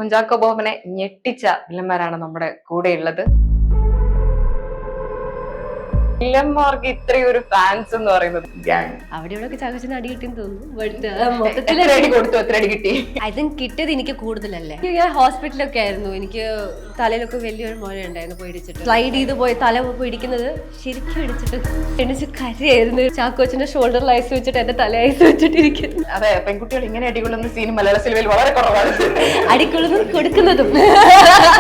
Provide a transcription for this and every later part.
കുഞ്ചാക്കോ ബോബനെ ഞെട്ടിച്ച വില്ലന്മാരാണ് നമ്മുടെ കൂടെയുള്ളത്. വില്ലന്മാർക്ക് ഇത്രയും ഒരു ഫാൻസ് എന്ന് പറയുന്നത് അവിടെ ഇവിടെ ചാകോച്ചന് അടി കിട്ടിയെന്ന് തോന്നുന്നു. എത്ര അടി കൊടുത്തു, എത്ര അടി കിട്ടി? ഐ തിങ്ക് കിട്ടിയത് എനിക്ക് കൂടുതലല്ലേ. ഞാൻ ഹോസ്പിറ്റലൊക്കെ ആയിരുന്നു, എനിക്ക് തലയിലൊക്കെ വലിയൊരു മുഴ ഉണ്ടായിരുന്നു. പോയി ഇടിച്ചിട്ട് സ്ലൈഡ് ചെയ്ത് പോയി തല പോയി ഇടിക്കുന്നത് ശരിക്കും ഇടിച്ചിട്ട് എണിച്ച് കരയായിരുന്നു. ചാക്കോച്ചന്റെ ഷോൾഡറിൽ ഐസ് വെച്ചിട്ട് എന്റെ തല ഐസ് വെച്ചിട്ടിരിക്കുന്നു. അതെ, പെൺകുട്ടികൾ ഇങ്ങനെ അടികൊള്ളുന്ന സീൻ മലയാള സിനിമയിൽ വളരെ കുറവാണ്. അടിക്കൊള്ളുന്നതും കൊടുക്കുന്നതും.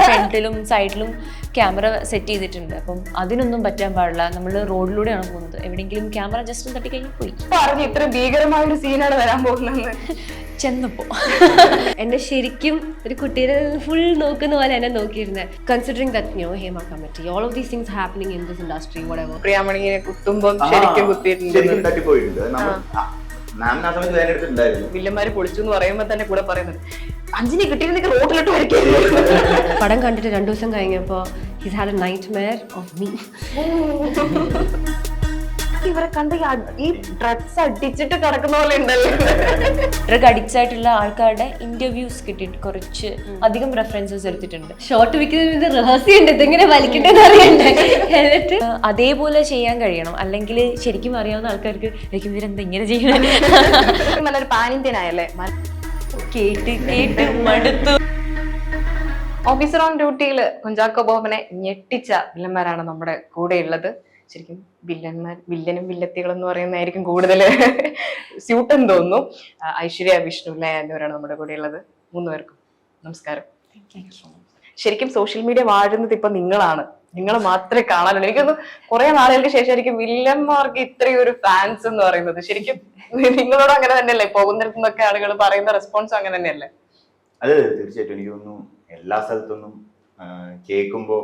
ഫ്രണ്ടിലും സൈഡിലും ക്യാമറ സെറ്റ് ചെയ്തിട്ടുണ്ട്. അപ്പം അതിനൊന്നും പറ്റാൻ പാടില്ല. നമ്മൾ റോഡിലൂടെയാണ് പോകുന്നത്, എവിടെയെങ്കിലും ക്യാമറ ജസ്റ്റ് തട്ടി കഴിഞ്ഞ് പോയി. പറഞ്ഞു ഇത്ര ഭീകരമായ ഒരു സീനാണ് വരാൻ പോകുന്നത്. ചെന്നപ്പോ എന്നെ ശരിക്കും ഒരു കുട്ടീനെ ഫുൾ നോക്കുന്ന പോലെ എന്നെ നോക്കിയിരുന്നത്. Considering that Hema committee, all of these things happening in this industry, whatever. പ്രിയാമണിയെ കുത്തുമ്പോൾ ശരിക്കും കുത്തിയിട്ടുണ്ട്. വില്ലന്മാര് പൊളിച്ചു എന്ന് പറയുമ്പോ തന്നെ കൂടെ പറയുന്നത് അഞ്ചിനെ കിട്ടിയിരുന്നെങ്കിൽ റോഡിലോട്ട് വരയ്ക്കും. പടം കണ്ടിട്ട് 2 ദിവസം കഴിഞ്ഞപ്പോ he's had a nightmare of me. ഇവരെ കണ്ട് ഈ ഡ്രഗ്സ് അടിച്ചിട്ട് കിടക്കുന്ന പോലെ ഉണ്ടല്ലോ. ഡ്രഗ് അഡിക്റ്റായിട്ടുള്ള ആൾക്കാരുടെ ഇന്റർവ്യൂസ് കിട്ടിയിട്ട് കുറച്ച് അധികം റെഫറൻസസ് എടുത്തിട്ടുണ്ട്. ഷോർട്ട് വിൽക്കുന്നതിന്റെ രഹസ്യം ഉണ്ട്, ഇതെങ്ങനെ വലിക്കണ്ടെന്ന് അറിയണ്ടേ. എന്നിട്ട് അതേപോലെ ചെയ്യാൻ കഴിയണം, അല്ലെങ്കിൽ ശരിക്കും അറിയാവുന്ന ആൾക്കാർക്ക് ഇവരെന്താ ഇങ്ങനെ ചെയ്യണം. നല്ലൊരു പാൻ ഇന്ത്യൻ ആയല്ലേ. കേട്ട് കേട്ട് മടുത്തു. ഓഫീസർ ഓൺ ഡ്യൂട്ടിയിൽ കുഞ്ചാക്കോ ബോബനെ ഞെട്ടിച്ച വില്ലന്മാരാണ് നമ്മുടെ കൂടെയുള്ളത്. ശരിക്കും വില്ലനും വില്ലത്തികളും എന്ന് പറയുന്നതായിരിക്കും കൂടുതൽ സ്യൂട്ട് എന്ന് തോന്നുന്നു. ഐശ്വര്യ, വിഷ്ണു, ലയ എന്നിവരാണ് നമ്മുടെ കൂടെയുള്ളത്. 3 പേർക്കും നമസ്കാരം. ശരിക്കും സോഷ്യൽ മീഡിയ വാഴുന്നത് ഇപ്പൊ നിങ്ങളാണ്, നിങ്ങൾ മാത്രമേ കാണാനുള്ളൂ. എനിക്കൊന്ന് കുറെ നാളുകൾക്ക് ശേഷമായിരിക്കും വില്ലന്മാർക്ക് ഇത്രയും ഒരു ഫാൻസ് എന്ന് പറയുന്നത്. ശരിക്കും നിങ്ങളോട് അങ്ങനെ തന്നെയല്ലേ? പോകുന്നിടത്തു നിന്നൊക്കെ ആളുകൾ പറയുന്ന റെസ്പോൺസ് അങ്ങനെ തന്നെയല്ലേ? അത് തീർച്ചയായിട്ടും എനിക്ക് തോന്നുന്നു എല്ലാ സ്ഥലത്തൊന്നും കേൾക്കുമ്പോ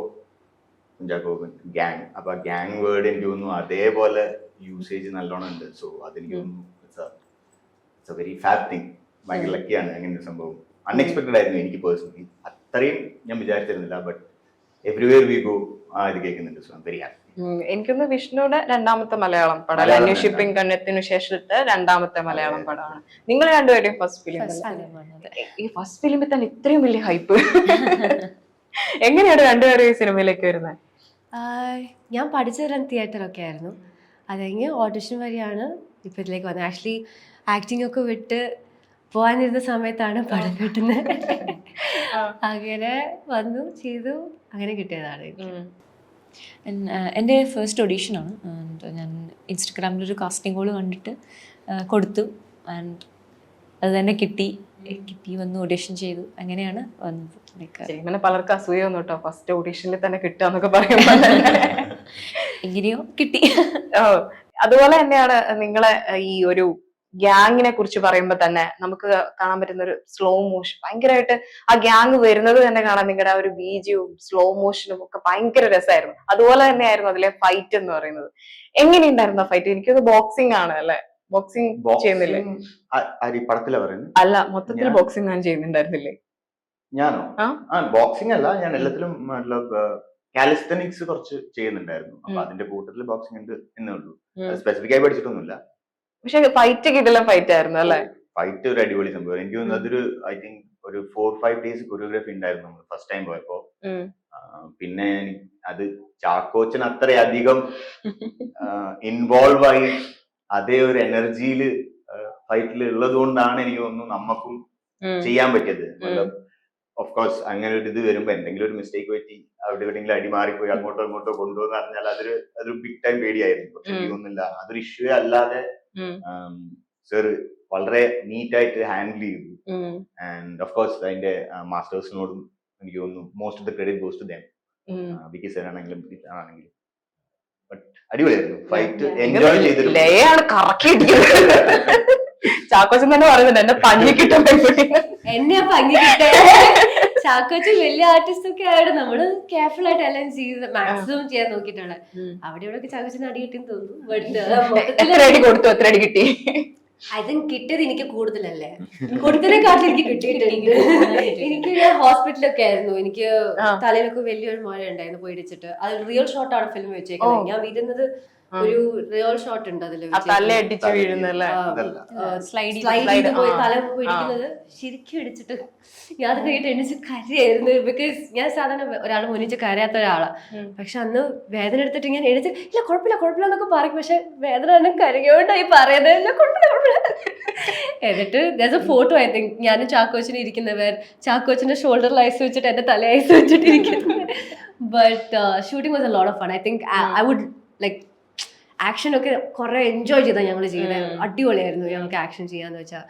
കുഞ്ചാക്കോ ഗ്യാങ്, അപ്പൊ ആ ഗ്യാങ് വേർഡ് എനിക്ക് തോന്നുന്നു അതേപോലെ യൂസേജ് നല്ലോണം ഉണ്ട്. സോ അതെനിക്ക് തോന്നുന്നു it's A very fab thing. ഭയങ്കര ലക്കിയാണ് അങ്ങനെ ഒരു സംഭവം. അൺഎക്സ്പെക്ടഡ് ആയിരുന്നു എനിക്ക് പേഴ്സണലി. അത്രയും ഞാൻ വിചാരിച്ചിരുന്നില്ല. ബട്ട് എവരിവെയർ വി ഗോ ഇത് കേൾക്കുന്നുണ്ട്. So I am very happy. എനിക്കൊന്ന് വിഷ്ണുവിടെ 2ാമത്തെ മലയാളം പടം, അന്വേഷിപ്പിംഗ് കണ്ണെത്തിനു ശേഷത്തെ 2ാമത്തെ മലയാളം പടമാണ്. നിങ്ങൾ രണ്ടുപേരുടെയും ഫസ്റ്റ് ഫിലിം. ഈ ഫസ്റ്റ് ഫിലിമിൽ തന്നെ ഇത്രയും വലിയ ഹൈപ്പ് എങ്ങനെയാണ് രണ്ടുപേരും ഈ സിനിമയിലേക്ക് വരുന്നത്? ഞാൻ പഠിച്ചത് തിയേറ്ററൊക്കെ ആയിരുന്നു. അത് കഴിഞ്ഞ് ഓഡിഷൻ വഴിയാണ് ഇപ്പം ഇതിലേക്ക് വന്നത്. ആക്ച്വലി ആക്ടിംഗ് ഒക്കെ വിട്ട് പോകാനിരുന്ന സമയത്താണ് പടം കിട്ടുന്നത്. അങ്ങനെ വന്നു ചെയ്തു, അങ്ങനെ കിട്ടിയതാണ്. എൻ്റെ ഫസ്റ്റ് ഓഡീഷനാണ്. ഞാൻ ഇൻസ്റ്റഗ്രാമിലൊരു കാസ്റ്റിംഗ് കോൾ കണ്ടിട്ട് കൊടുത്തു. ആൻഡ് അത് തന്നെ കിട്ടി വന്നു ഓഡീഷൻ ചെയ്തു, അങ്ങനെയാണ് വന്നത്. ഇങ്ങനെ പലർക്ക് അസൂയൊന്നും കേട്ടോ, ഫസ്റ്റ് ഓഡീഷനിൽ തന്നെ കിട്ടുക പറയുമ്പോ എങ്ങനെയോ കിട്ടി. അതുപോലെ തന്നെയാണ് നിങ്ങളെ ഈ ഒരു ഗ്യാങ്ങിനെ കുറിച്ച് പറയുമ്പോ തന്നെ നമുക്ക് കാണാൻ പറ്റുന്ന ഒരു സ്ലോ മോഷൻ, ഭയങ്കരമായിട്ട് ആ ഗ്യാങ് വരുന്നത് തന്നെ കാണാൻ നിങ്ങളുടെ ആ ഒരു ബീജിയും സ്ലോ മോഷനും ഒക്കെ ഭയങ്കര രസമായിരുന്നു. അതുപോലെ തന്നെയായിരുന്നു അതിലെ ഫൈറ്റ് എന്ന് പറയുന്നത്. എങ്ങനെയുണ്ടായിരുന്നു ഫൈറ്റ്? എനിക്കത് ബോക്സിംഗ് ആണ് അല്ലെ? ബോക്സിംഗ് ചെയ്യുന്നില്ലേ? അല്ല, മൊത്തത്തിൽ ബോക്സിംഗ് ഞാൻ ചെയ്യുന്നുണ്ടായിരുന്നില്ലേ? ഞാനോ? ബോക്സിംഗ് അല്ല, ഞാൻ എല്ലാത്തിലും കാലിസ്റ്റനിക്സ് കുറച്ച് ചെയ്യുന്നുണ്ടായിരുന്നു. അപ്പൊ അതിന്റെ കൂട്ടത്തിൽ ബോക്സിംഗ് ഉണ്ട് എന്നേ ഉള്ളൂ. സ്പെസിഫിക് ആയി പഠിച്ചിട്ടൊന്നുമില്ല. പക്ഷെ ഫൈറ്റ് കിട്ടില്ല ഫൈറ്റ് ആയിരുന്നു അല്ലെ? ഫൈറ്റ് ഒരു അടിപൊളി സംഭവം. എനിക്ക് തോന്നുന്നു അതൊരു ഐ തിങ്ക് ഒരു 4-5 days കൊറിയോഗ്രാഫി ഉണ്ടായിരുന്നു നമ്മൾ ഫസ്റ്റ് ടൈം പോയപ്പോ. പിന്നെ അത് ചാക്കോച്ചൻ അത്രയധികം ഇൻവോൾവ് ആയി അതേ ഒരു എനർജിയിൽ ഫൈറ്റിൽ ഉള്ളത് കൊണ്ടാണ് എനിക്ക് തോന്നുന്നു നമുക്കും ചെയ്യാൻ പറ്റിയത്. ഓഫ് കോഴ്സ് അങ്ങനെ ഒരു ഇത് വരുമ്പോ എന്തെങ്കിലും ഒരു മിസ്റ്റേക്ക് പറ്റി അവിടെ എവിടെയെങ്കിലും അടി മാറിപ്പോയി അങ്ങോട്ടോ ഇങ്ങോട്ടോ കൊണ്ടുപോകുന്ന പറഞ്ഞാൽ അതൊരു ബിഗ് ടൈം പേടിയായിരുന്നു. പക്ഷെ എനിക്ക് തോന്നുന്നില്ല, അതൊരു ഇഷ്യൂ അല്ലാതെ സർ വളരെ നീറ്റായിട്ട് ഹാൻഡിൽ ചെയ്തു. ആൻഡ് ഓഫ് കോഴ്സ് അതിന്റെ മാസ്റ്റേഴ്സിനോടും എനിക്ക് തോന്നുന്നു most of the credit goes to them. Vicky sir ആണെങ്കിലും ആണെങ്കിലും അടിപൊളിയായിരുന്നു ഫൈറ്റ്. എൻജോയ് ചെയ്തിട്ട് ലയാണ് കറക്കിയിട്ടിരിക്കുന്നത്. ചാക്കോച്ചൻ തന്നെ പറയുന്നുണ്ട് എന്നെ പഞ്ഞി കിട്ടും, എന്നെ പഞ്ഞി കിട്ടേ. ചാക്കോച്ചൻ വലിയ ആർട്ടിസ്റ്റ് ഒക്കെ ആയിട്ട് നമ്മള് കെയർഫുൾ ആയിട്ട് എല്ലാം ചെയ്ത് മാക്സിമം ചെയ്യാൻ നോക്കിയിട്ടാണ്. അവിടെ ഇവിടെ ചാക്കോച്ചൻ അടി കിട്ടിയെന്ന് തോന്നുന്നു. എത്ര അടി കൊടുത്തു, എത്ര അടി കിട്ടി? ഐ തിങ്ക് കിട്ടിയത് എനിക്ക് കൂടുതലല്ലേ, കൊടുത്തതിനെക്കാട്ടിൽ എനിക്ക് കിട്ടിയിട്ടുണ്ട്. എനിക്ക് ഞാൻ ഹോസ്പിറ്റലൊക്കെ ആയിരുന്നു, എനിക്ക് തലയിലൊക്കെ വലിയൊരു മുഴ ഉണ്ടായിരുന്നു പോയി ഇടിച്ചിട്ട്. അത് റിയൽ ഷോട്ടാണ് ഫിലിം വെച്ചേക്കുന്നത്. ഞാൻ വരുന്നത് ഒരു റിയൽ ഷോട്ട് ഉണ്ട് അതില് ആ തല അടിച്ച് വീഴുന്നല്ലേ? അതല്ല. സ്ലൈഡ് സ്ലൈഡ് ചെയ്ത് പോയി തല പിടിക്കുന്നത് ശരിക്കും ഇടിച്ചിട്ട് ഞാൻ അത് കഴിഞ്ഞിട്ട് എണ്ണിച്ച് കരയായിരുന്നു. ബിക്കോസ് ഞാൻ സാധാരണ ഒരാൾ മുന്നിച്ച് കരയാത്ത ഒരാളാ. പക്ഷെ അന്ന് വേദന എടുത്തിട്ട് ഇങ്ങനെ എഴുതി ഇല്ല കുഴപ്പമില്ല എന്നൊക്കെ പറയും. പക്ഷെ വേദന കരയോണ്ടായി പറയുന്നത് ഇല്ല കുഴപ്പമില്ല. എന്നിട്ട് ഫോട്ടോ ഐ തിങ്ക് ഞാനും ചാക്കോച്ചനും ഇരിക്കുന്നവർ ചാക്കോച്ചന്റെ ഷോൾഡറിൽ ഐസ് വെച്ചിട്ട് എന്റെ തല ഐസ് വെച്ചിട്ട് ഇരിക്കുന്നത്. But shooting was a lot of fun. I think I would like action ഒക്കെ കുറെ എൻജോയ് ചെയ്താ ഞങ്ങൾ ചെയ്തത്. അടിപൊളിയായിരുന്നു ഞങ്ങൾക്ക് ആക്ഷൻ ചെയ്യാന്ന് വെച്ചാൽ.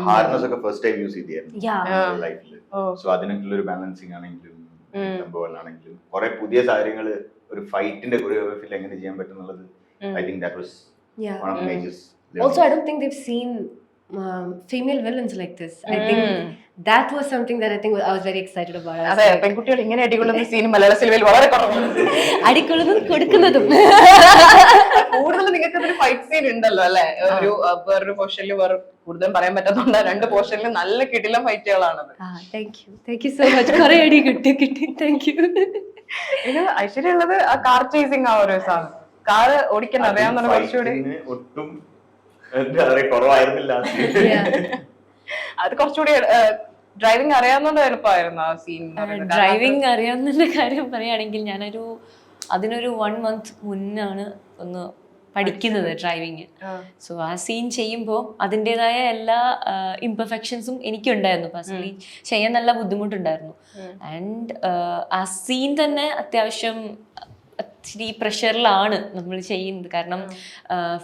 ഹാർനസ് ഒക്കെ ഫസ്റ്റ് ടൈം യൂസ് ചെയ്തിരുന്നു ലൈഫിൽ. സോ അതിനൊക്കെയുള്ള ഒരു ബാലൻസിങ് ആണെങ്കിലും സംഭവങ്ങളാണെങ്കിലും കുറെ പുതിയ കാര്യങ്ങള് ഒരു ഫൈറ്റിന്റെ കൊറിയോഗ്രാഫിയിൽ എങ്ങനെ ചെയ്യാൻ പറ്റുന്നുള്ളത് I think that was one of major. Also, I don't think they've seen female villains like this. I think that was something that I think I was very excited about. അതെ, പെൺകുട്ടികൾ ഇങ്ങനെ അടികൊള്ളുന്ന സീൻ മലയാള സിനിമയിൽ വളരെ കുറവാണ്. അടിക്കൊള്ളുന്നതും കൊടുക്കുന്നതും കൂടുതൽ നിങ്ങൾക്ക് അതിൽ ഫൈറ്റ് സീൻ ഉണ്ടല്ലോ അല്ലെ? ഒരു വേറൊരു പോർഷനിൽ വേറെ കൂടുതലും പറയാൻ പറ്റാത്തതുകൊണ്ട് 2 പോർഷനിൽ നല്ല കിടിലം ഫൈറ്റുകളാണത്. Thank you so much. കുറെ അടി കിട്ടി. Thank you. ഇത് ഐശ്വര്യ ഉള്ളത് ആ കാർ ചേസിങ് ആ ഒരു സാധനം, കാറ് ഓടിക്കാൻ അറിയാവുന്ന കുറച്ചുകൂടി ഒട്ടും എന്താ പറയാ കുറവായിരുന്നില്ല. അത് കുറച്ചുകൂടി ഡ്രൈവിംഗ് അറിയാവുന്നതുകൊണ്ട് എളുപ്പമായിരുന്നു ആ സീൻ. ഡ്രൈവിംഗ് അറിയാവുന്നതിന്റെ കാര്യം പറയുകയാണെങ്കിൽ ഞാനൊരു അതിനൊരു 1 month മുന്നാണ് ഒന്ന് പഠിക്കുന്നത് ഡ്രൈവിങ്. സോ ആ സീൻ ചെയ്യുമ്പോൾ അതിൻ്റെതായ എല്ലാ ഇംപെർഫെക്ഷൻസും എനിക്കുണ്ടായിരുന്നു. പേഴ്സണലി ചെയ്യാൻ നല്ല ബുദ്ധിമുട്ടുണ്ടായിരുന്നു. ആൻഡ് ആ സീൻ തന്നെ അത്യാവശ്യം ഇച്ചിരി പ്രഷറിലാണ് നമ്മൾ ചെയ്യുന്നത്. കാരണം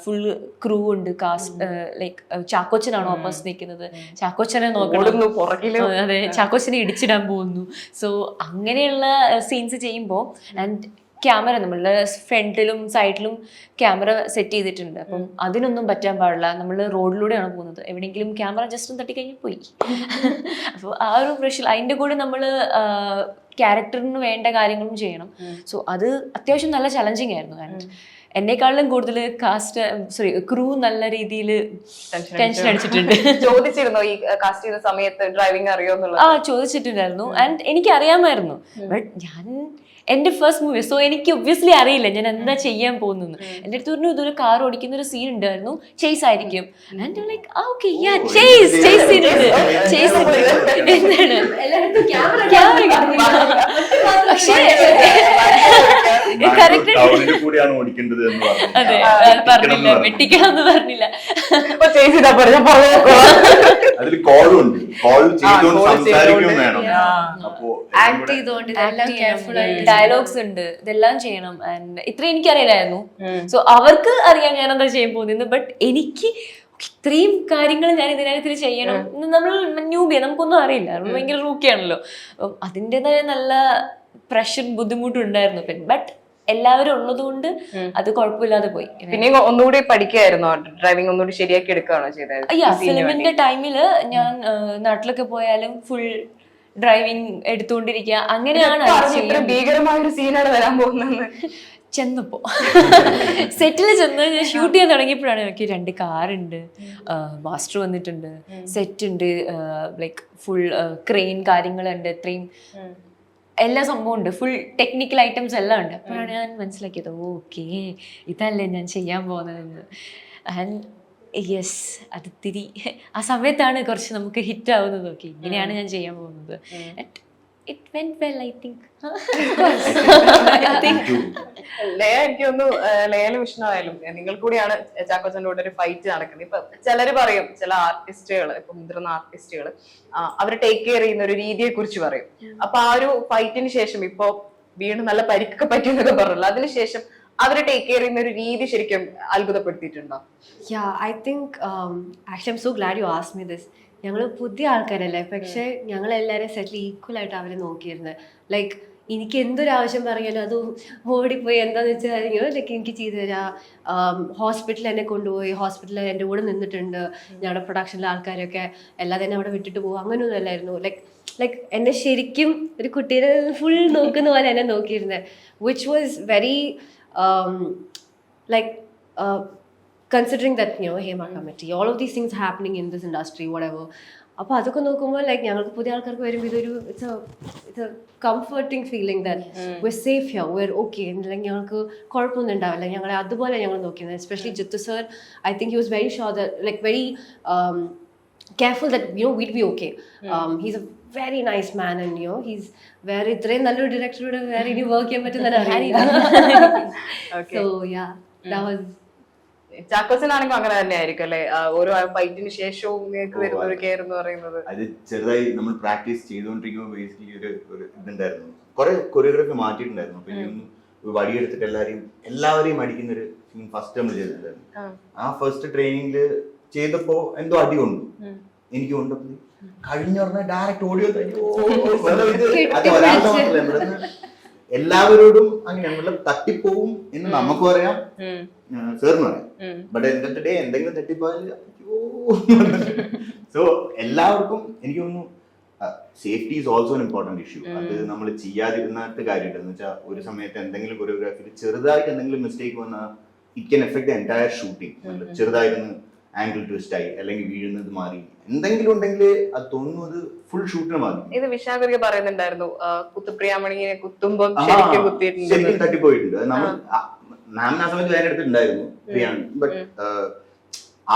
ഫുൾ ക്രൂ ഉണ്ട്, കാസ്റ്റ് ലൈക്ക് ചാക്കോച്ചനാണ് ഓപ്പോസിറ്റ് നിൽക്കുന്നത്, ചാക്കോച്ചനെ നോക്കണം, അതെ ചാക്കോച്ചനെ ഇടിച്ചിടാൻ പോകുന്നു. സോ അങ്ങനെയുള്ള സീൻസ് ചെയ്യുമ്പോൾ ആൻഡ് ക്യാമറ നമ്മളുടെ ഫ്രണ്ടിലും സൈഡിലും ക്യാമറ സെറ്റ് ചെയ്തിട്ടുണ്ട്. അപ്പം അതിനൊന്നും പറ്റാൻ പാടില്ല. നമ്മൾ റോഡിലൂടെയാണ് പോകുന്നത്, എവിടെയെങ്കിലും ക്യാമറ ജസ്റ്റ് ഒന്ന് തട്ടിക്കഴിഞ്ഞാൽ പോയി. അപ്പോൾ ആ ഒരു പ്രഷർ, അതിൻ്റെ കൂടെ നമ്മൾ ക്യാരക്ടറിന് വേണ്ട കാര്യങ്ങളും ചെയ്യണം. സോ അത് അത്യാവശ്യം നല്ല ചലഞ്ചിങ് ആയിരുന്നു. ആൻഡ് എന്നെക്കാളും കൂടുതൽ ക്രൂ നല്ല രീതിയിൽ ടെൻഷൻ അടിച്ചിട്ടുണ്ട്. ചോദിച്ചിരുന്നോ ഈ കാസ്റ്റ് ചെയ്ത സമയത്ത് ഡ്രൈവിംഗ് അറിയോ എന്നുള്ളത്? ചോദിച്ചിട്ടുണ്ടായിരുന്നു. ആൻഡ് എനിക്ക് അറിയാമായിരുന്നു. ബട്ട് ഞാൻ എന്റെ ഫസ്റ്റ് മൂവി, സോ എനിക്ക് ഒബ്വിയസ്ലി അറിയില്ല ഞാൻ എന്താ ചെയ്യാൻ പോകുന്നത്. എന്റെ അടുത്ത് പറഞ്ഞു ഇതൊരു കാർ ഓടിക്കുന്ന ഒരു സീൻ ഉണ്ടായിരുന്നു, ചേസ് ആയിരിക്കും. And like okay chase scene ഉണ്ട്, ചേസ് ഉണ്ട് എന്താണ് പക്ഷേ കറക്റ്റ് അതെ പറഞ്ഞില്ല, വെട്ടിക്കണം എന്ന് പറഞ്ഞില്ല. ഡയലോഗ്സ് ഉണ്ട്, ഇതെല്ലാം ചെയ്യണം. ആൻഡ് ഇത്രയും എനിക്കറിയില്ലായിരുന്നു. സോ അവർക്ക് അറിയാം ഞാൻ എന്താ ചെയ്യാൻ പോകുന്നത്. ബട്ട് എനിക്ക് ഇത്രയും കാര്യങ്ങൾ ഞാൻ ഇതിനകത്തിൽ ചെയ്യണം. നമ്മൾ ന്യൂബിയ, നമുക്കൊന്നും അറിയില്ല, നമ്മൾ ഭയങ്കര റൂക്കിയാണല്ലോ. അതിൻ്റെതായ നല്ല പ്രഷർ ബുദ്ധിമുട്ടുണ്ടായിരുന്നു. ബട്ട് എല്ലാവരും ഉള്ളത് കൊണ്ട് അത് കുഴപ്പമില്ലാതെ പോയി. പിന്നെ ഒന്നുകൂടി പഠിക്കായിരുന്നോ? ഡ്രൈവിംഗ് ഒന്നുകൂടി ശരിയാക്കി എടുക്കുകയാണോ ചെയ്തത്? ഫിലിമിന്റെ ടൈമില് ഞാൻ നാട്ടിലൊക്കെ പോയാലും ഫുൾ ഡ്രൈവിംഗ് എടുത്തുകൊണ്ടിരിക്കുക, അങ്ങനെയാണ്. ഭീകരമായ ഒരു സീനാണ് വരാൻ പോകുന്നത്. ചെന്നപ്പോ സെറ്റിൽ ചെന്ന് ഞാൻ ഷൂട്ട് ചെയ്യാൻ തുടങ്ങിയപ്പോഴാണ് എനിക്ക് 2 കാറുണ്ട്, മാസ്റ്റർ വന്നിട്ടുണ്ട്, സെറ്റ് ഉണ്ട്, ലൈക്ക് ഫുൾ ക്രെയിൻ കാര്യങ്ങളുണ്ട്, ഇത്രയും എല്ലാ സംഭവം ഉണ്ട്, ഫുൾ ടെക്നിക്കൽ ഐറ്റംസ് എല്ലാം ഉണ്ട്. അപ്പോഴാണ് ഞാൻ മനസ്സിലാക്കിയത് ഓക്കെ ഇതല്ലേ ഞാൻ ചെയ്യാൻ പോകുന്നതെന്ന്. ആൻഡ് യെസ്, അത് തിരി ആ സമയത്താണ് കുറച്ച് നമുക്ക് ഹിറ്റ് ആവുന്നത്. ഓക്കെ ഇങ്ങനെയാണ് ഞാൻ ചെയ്യാൻ പോകുന്നത്. It went well, I think. എനിക്കൊന്നു ലയാലും വിഷ്ണുവായാലും നിങ്ങൾ കൂടിയാണ് ചാക്കോച്ചന്റെ കൂടെ ഒരു ഫൈറ്റ് നടക്കുന്നത്. ഇപ്പൊ ചിലര് പറയും, ചില ആർട്ടിസ്റ്റുകൾ, ഇപ്പൊ മുതിർന്ന ആർട്ടിസ്റ്റുകൾ അവർ ടേക്ക് കെയർ ചെയ്യുന്ന ഒരു രീതിയെ കുറിച്ച് പറയും. അപ്പൊ ആ ഒരു ഫൈറ്റിന് ശേഷം ഇപ്പൊ വീണ്ടും നല്ല പരിക്കൊക്കെ പറ്റിയെന്നൊക്കെ പറഞ്ഞല്ലോ, അതിനുശേഷം അവര് ടേക്ക് കെയർ ചെയ്യുന്ന ഒരു രീതി ശരിക്കും അത്ഭുതപ്പെടുത്തിയിട്ടുണ്ടോ? I think actually I'm so glad you asked me this. ഞങ്ങൾ പുതിയ ആൾക്കാരല്ലേ, പക്ഷെ ഞങ്ങൾ എല്ലാവരും സെറ്റിൽ ഈക്വൽ ആയിട്ട് അവരെ നോക്കിയിരുന്നത്. ലൈക്ക് എനിക്ക് എന്തൊരാവശ്യം പറഞ്ഞാലും അത് ഓടിപ്പോയി എന്താന്ന് വെച്ചാൽ ലൈക്ക് എനിക്ക് ചെയ്തു തരാം. ഹോസ്പിറ്റലിൽ എന്നെ കൊണ്ടുപോയി, ഹോസ്പിറ്റലിൽ എൻ്റെ കൂടെ നിന്നിട്ടുണ്ട്. ഞങ്ങളുടെ പ്രൊഡക്ഷനിലെ ആൾക്കാരൊക്കെ എല്ലാം തന്നെ അവിടെ വിട്ടിട്ട് പോകും, അങ്ങനെയൊന്നും അല്ലായിരുന്നു. ലൈക്ക് എന്നെ ശരിക്കും ഒരു കുട്ടീനെ ഫുൾ നോക്കുന്ന പോലെ എന്നെ നോക്കിയിരുന്നത്. Which was very like considering that Hema Committee, all of these things happening in this industry, whatever, അപ്പോൾ അതൊക്കെ നോക്കുമ്പോൾ ലൈക്ക് ഞങ്ങൾക്ക് പുതിയ ആൾക്കാർക്ക് വരുമ്പോൾ ഇതൊരു it's comforting feeling that we're safe here, we're okay, അല്ലെങ്കിൽ ഞങ്ങൾക്ക് കുഴപ്പമൊന്നും ഉണ്ടാവില്ല, ഞങ്ങളെ അതുപോലെ ഞങ്ങൾ നോക്കിയത്. Especially Jithu sir, I think he was very sure that like very careful that we'd be okay. He's a very nice man and he's very ഇത്രയും നല്ലൊരു ഡയറക്ടറോട് വേറെ ഇനി വർക്ക് ചെയ്യാൻ പറ്റുന്ന അറിയില്ല. So yeah, that was ചാക്കോസിനാണെങ്കിൽ അങ്ങനെ തന്നെ ആയിരിക്കും അല്ലെ, ഓരോ ഫൈറ്റിന് ശേഷവും നിങ്ങൾക്ക് വരുന്ന ഒരു കെയർ എന്ന് പറയുന്നത്. അത് ചെറുതായി നമ്മൾ പ്രാക്ടീസ് ചെയ്തുകൊണ്ടിരിക്കുമ്പോൾ ബേസിക്കലി ഒരു ഇതുണ്ടായിരുന്നു, കുറെ കൊറിയോഗ്രാഫി മാറ്റിയിട്ടുണ്ടായിരുന്നു. അപ്പൊ ഒരു വടിയെടുത്തിട്ട് എല്ലാവരെയും അടിക്കുന്ന ഒരു സീൻ ഫസ്റ്റ് നമ്മൾ ചെയ്തിട്ടുണ്ടായിരുന്നു. ആ ഫസ്റ്റ് ട്രെയിനിങ്ങില് ചെയ്തപ്പോ എന്തോ അടി കൊണ്ടു, എനിക്ക് കൊണ്ടപ്പോ കഴിഞ്ഞ പറഞ്ഞാൽ ഡയറക്റ്റ് ഓഡിയോ എല്ലാവരോടും അങ്ങനെയാണ് തട്ടിപ്പോവും എന്ന് നമുക്ക് പറയാം, സാറിന് പറയാം. ബട്ട് എന്റെ ഡേ എന്തെങ്കിലും തട്ടിപ്പോയാൽ സോ എല്ലാവർക്കും എനിക്ക് തോന്നുന്നു safety is also an important issue. അത് നമ്മൾ ചെയ്യാതിരുന്നിട്ട് കാര്യമില്ല. എന്ന് വെച്ചാൽ ഒരു സമയത്ത് എന്തെങ്കിലും കൊറിയോഗ്രാഫിയിൽ ചെറുതായിട്ട് എന്തെങ്കിലും മിസ്റ്റേക്ക് വന്നാൽ it can effect the entire shooting. ചെറുതായിരുന്നു ആംഗിൾ ട്വിസ്റ്റ് ആയി അല്ലെങ്കിൽ വീഴുന്നത് മാറി എന്തെങ്കിലും ഉണ്ടെങ്കിൽ അത് തോന്നുന്നത് ഫുൾ ഷൂട്ടിന് മാറി. ഇത് വിശാഖ പറയുന്നുണ്ടായിരുന്നു, കുത്തുപ്രിയാമണിയെ കുത്തുമ്പം ശരിക്കും കുത്തിയിട്ടുണ്ട്, ശരിക്കും തട്ടിപ്പോയിട്ടുണ്ട്. നമ്മൾ മാമിന് ആ സമയത്ത് വേറെ എടുത്തിട്ടുണ്ടായിരുന്നു പ്രിയാണ്. ബട്ട്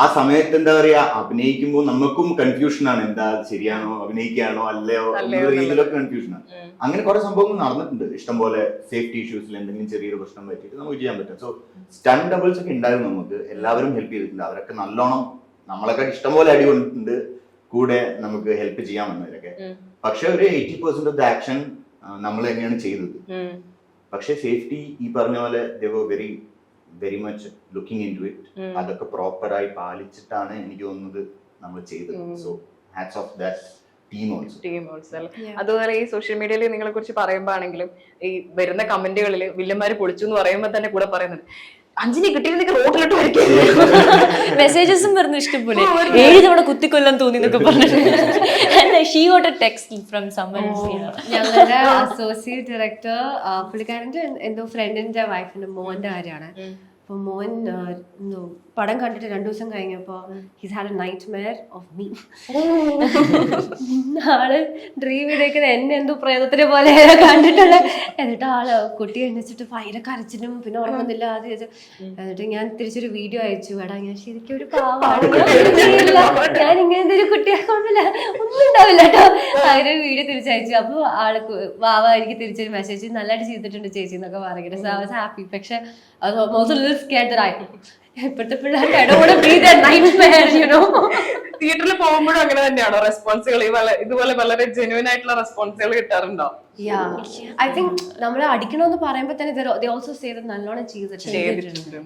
ആ സമയത്ത് എന്താ പറയാ, അഭിനയിക്കുമ്പോൾ നമുക്കും കൺഫ്യൂഷനാണ്, എന്താ ശരിയാണോ അഭിനയിക്കുകയാണോ അല്ലയോ എന്നുള്ള രീതിയിലൊക്കെ കൺഫ്യൂഷനാണ്. അങ്ങനെ കുറെ സംഭവങ്ങൾ നടന്നിട്ടുണ്ട്. ഇഷ്ടംപോലെ സേഫ്റ്റി ഇഷ്യൂസിൽ എന്തെങ്കിലും ചെറിയൊരു പ്രശ്നം പറ്റിയിട്ട് നമുക്ക് ചെയ്യാൻ പറ്റും. സോ സ്റ്റണ്ട് ഡബിൾസ് ഒക്കെ ഉണ്ടായിരുന്നു നമുക്ക്, എല്ലാവരും ഹെൽപ്പ് ചെയ്തിട്ടുണ്ട്. അവരൊക്കെ നല്ലോണം നമ്മളൊക്കെ ഇഷ്ടംപോലെ അടി കൊണ്ടിട്ടുണ്ട്, കൂടെ നമുക്ക് ഹെൽപ്പ് ചെയ്യാൻ വന്നവരൊക്കെ. പക്ഷെ ഒരു 80% ഓഫ് ദ ആക്ഷൻ നമ്മൾ തന്നെയാണ് ചെയ്തത്. പക്ഷെ സേഫ്റ്റി ഈ പറഞ്ഞ പോലെ very much looking into it. അതൊക്കെ പ്രോപ്പറായി പാലിച്ചിട്ടാണ് എനിക്ക് തോന്നുന്നത് നമ്മൾ ചെയ്തത്. So hats off that team also. അതുപോലെ ഈ സോഷ്യൽ മീഡിയയിൽ നിങ്ങളെ കുറിച്ച് പറയുമ്പോ ആണെങ്കിലും ഈ വരുന്ന കമന്റുകളിൽ വില്ലന്മാര് പൊളിച്ചു എന്ന് പറയുമ്പോ തന്നെ കൂടെ പറയുന്നുണ്ട്, അഞ്ചിനെ കിട്ടിയിരുന്നെങ്കിൽ റോഡിലോട്ട് വരയ്ക്കും, മെസ്സേജസും പറഞ്ഞു ഇഷ്ടംപോലെ 7 തവണ കുത്തിക്കൊല്ലാൻ തോന്നി എന്നൊക്കെ പറഞ്ഞിട്ട്. ഞങ്ങളുടെ അസോസിയേറ്റ് ഡയറക്ടർ പുള്ളിക്കാരൻ്റെ എന്തോ ഫ്രണ്ടിന്റെ വൈഫിന്റെ മോന്റെ കാര്യമാണ്. അപ്പൊ മോൻ പടം കണ്ടിട്ട് 2 ദിവസം കഴിഞ്ഞപ്പോ his had a nightmare of me. ആള് ഡ്രീം ചെയ്തേക്കുന്ന എന്നെ എന്തോ പ്രേതത്തിനെ പോലെ കണ്ടിട്ടുള്ള. എന്നിട്ട് ആള് കുട്ടി എണ്ണിച്ചിട്ട് ഭയങ്കര കരച്ചിലും പിന്നെ ഉറങ്ങുന്നില്ല അത് എന്നിട്ട് ഞാൻ തിരിച്ചൊരു വീഡിയോ അയച്ചു, എടാ ഞാൻ ശരിക്കും ഒരു പാവാണ്, ഞാൻ ഇങ്ങനത്തെ ഒരു കുട്ടിയാക്കുന്നില്ല, ഒന്നും ഉണ്ടാവില്ല കേട്ടോ. അങ്ങനെ ഒരു വീഡിയോ തിരിച്ചയച്ചു. അപ്പൊ ആള് വാവ എനിക്ക് തിരിച്ചൊരു മെസ്സേജ് നല്ലതായിട്ട് ചെയ്തിട്ടുണ്ട് ചേച്ചി എന്നൊക്കെ പറയുന്നത്. So I was happy. പക്ഷെ ഇപ്പോഴത്തെ പിള്ളേർക്ക് തിയേറ്ററിൽ പോകുമ്പോഴും അങ്ങനെ തന്നെയാണോ റെസ്പോൺസുകൾ? ഇതുപോലെ വളരെ ജെന്യുവൻ ആയിട്ടുള്ള റെസ്പോൺസുകൾ കിട്ടാറുണ്ടോ? ഐ തിങ്ക് നമ്മളെ അടിക്കണമെന്ന് പറയുമ്പോൾ തന്നെ they also say that നല്ലോണം ചെയ്തിട്ടുണ്ട്.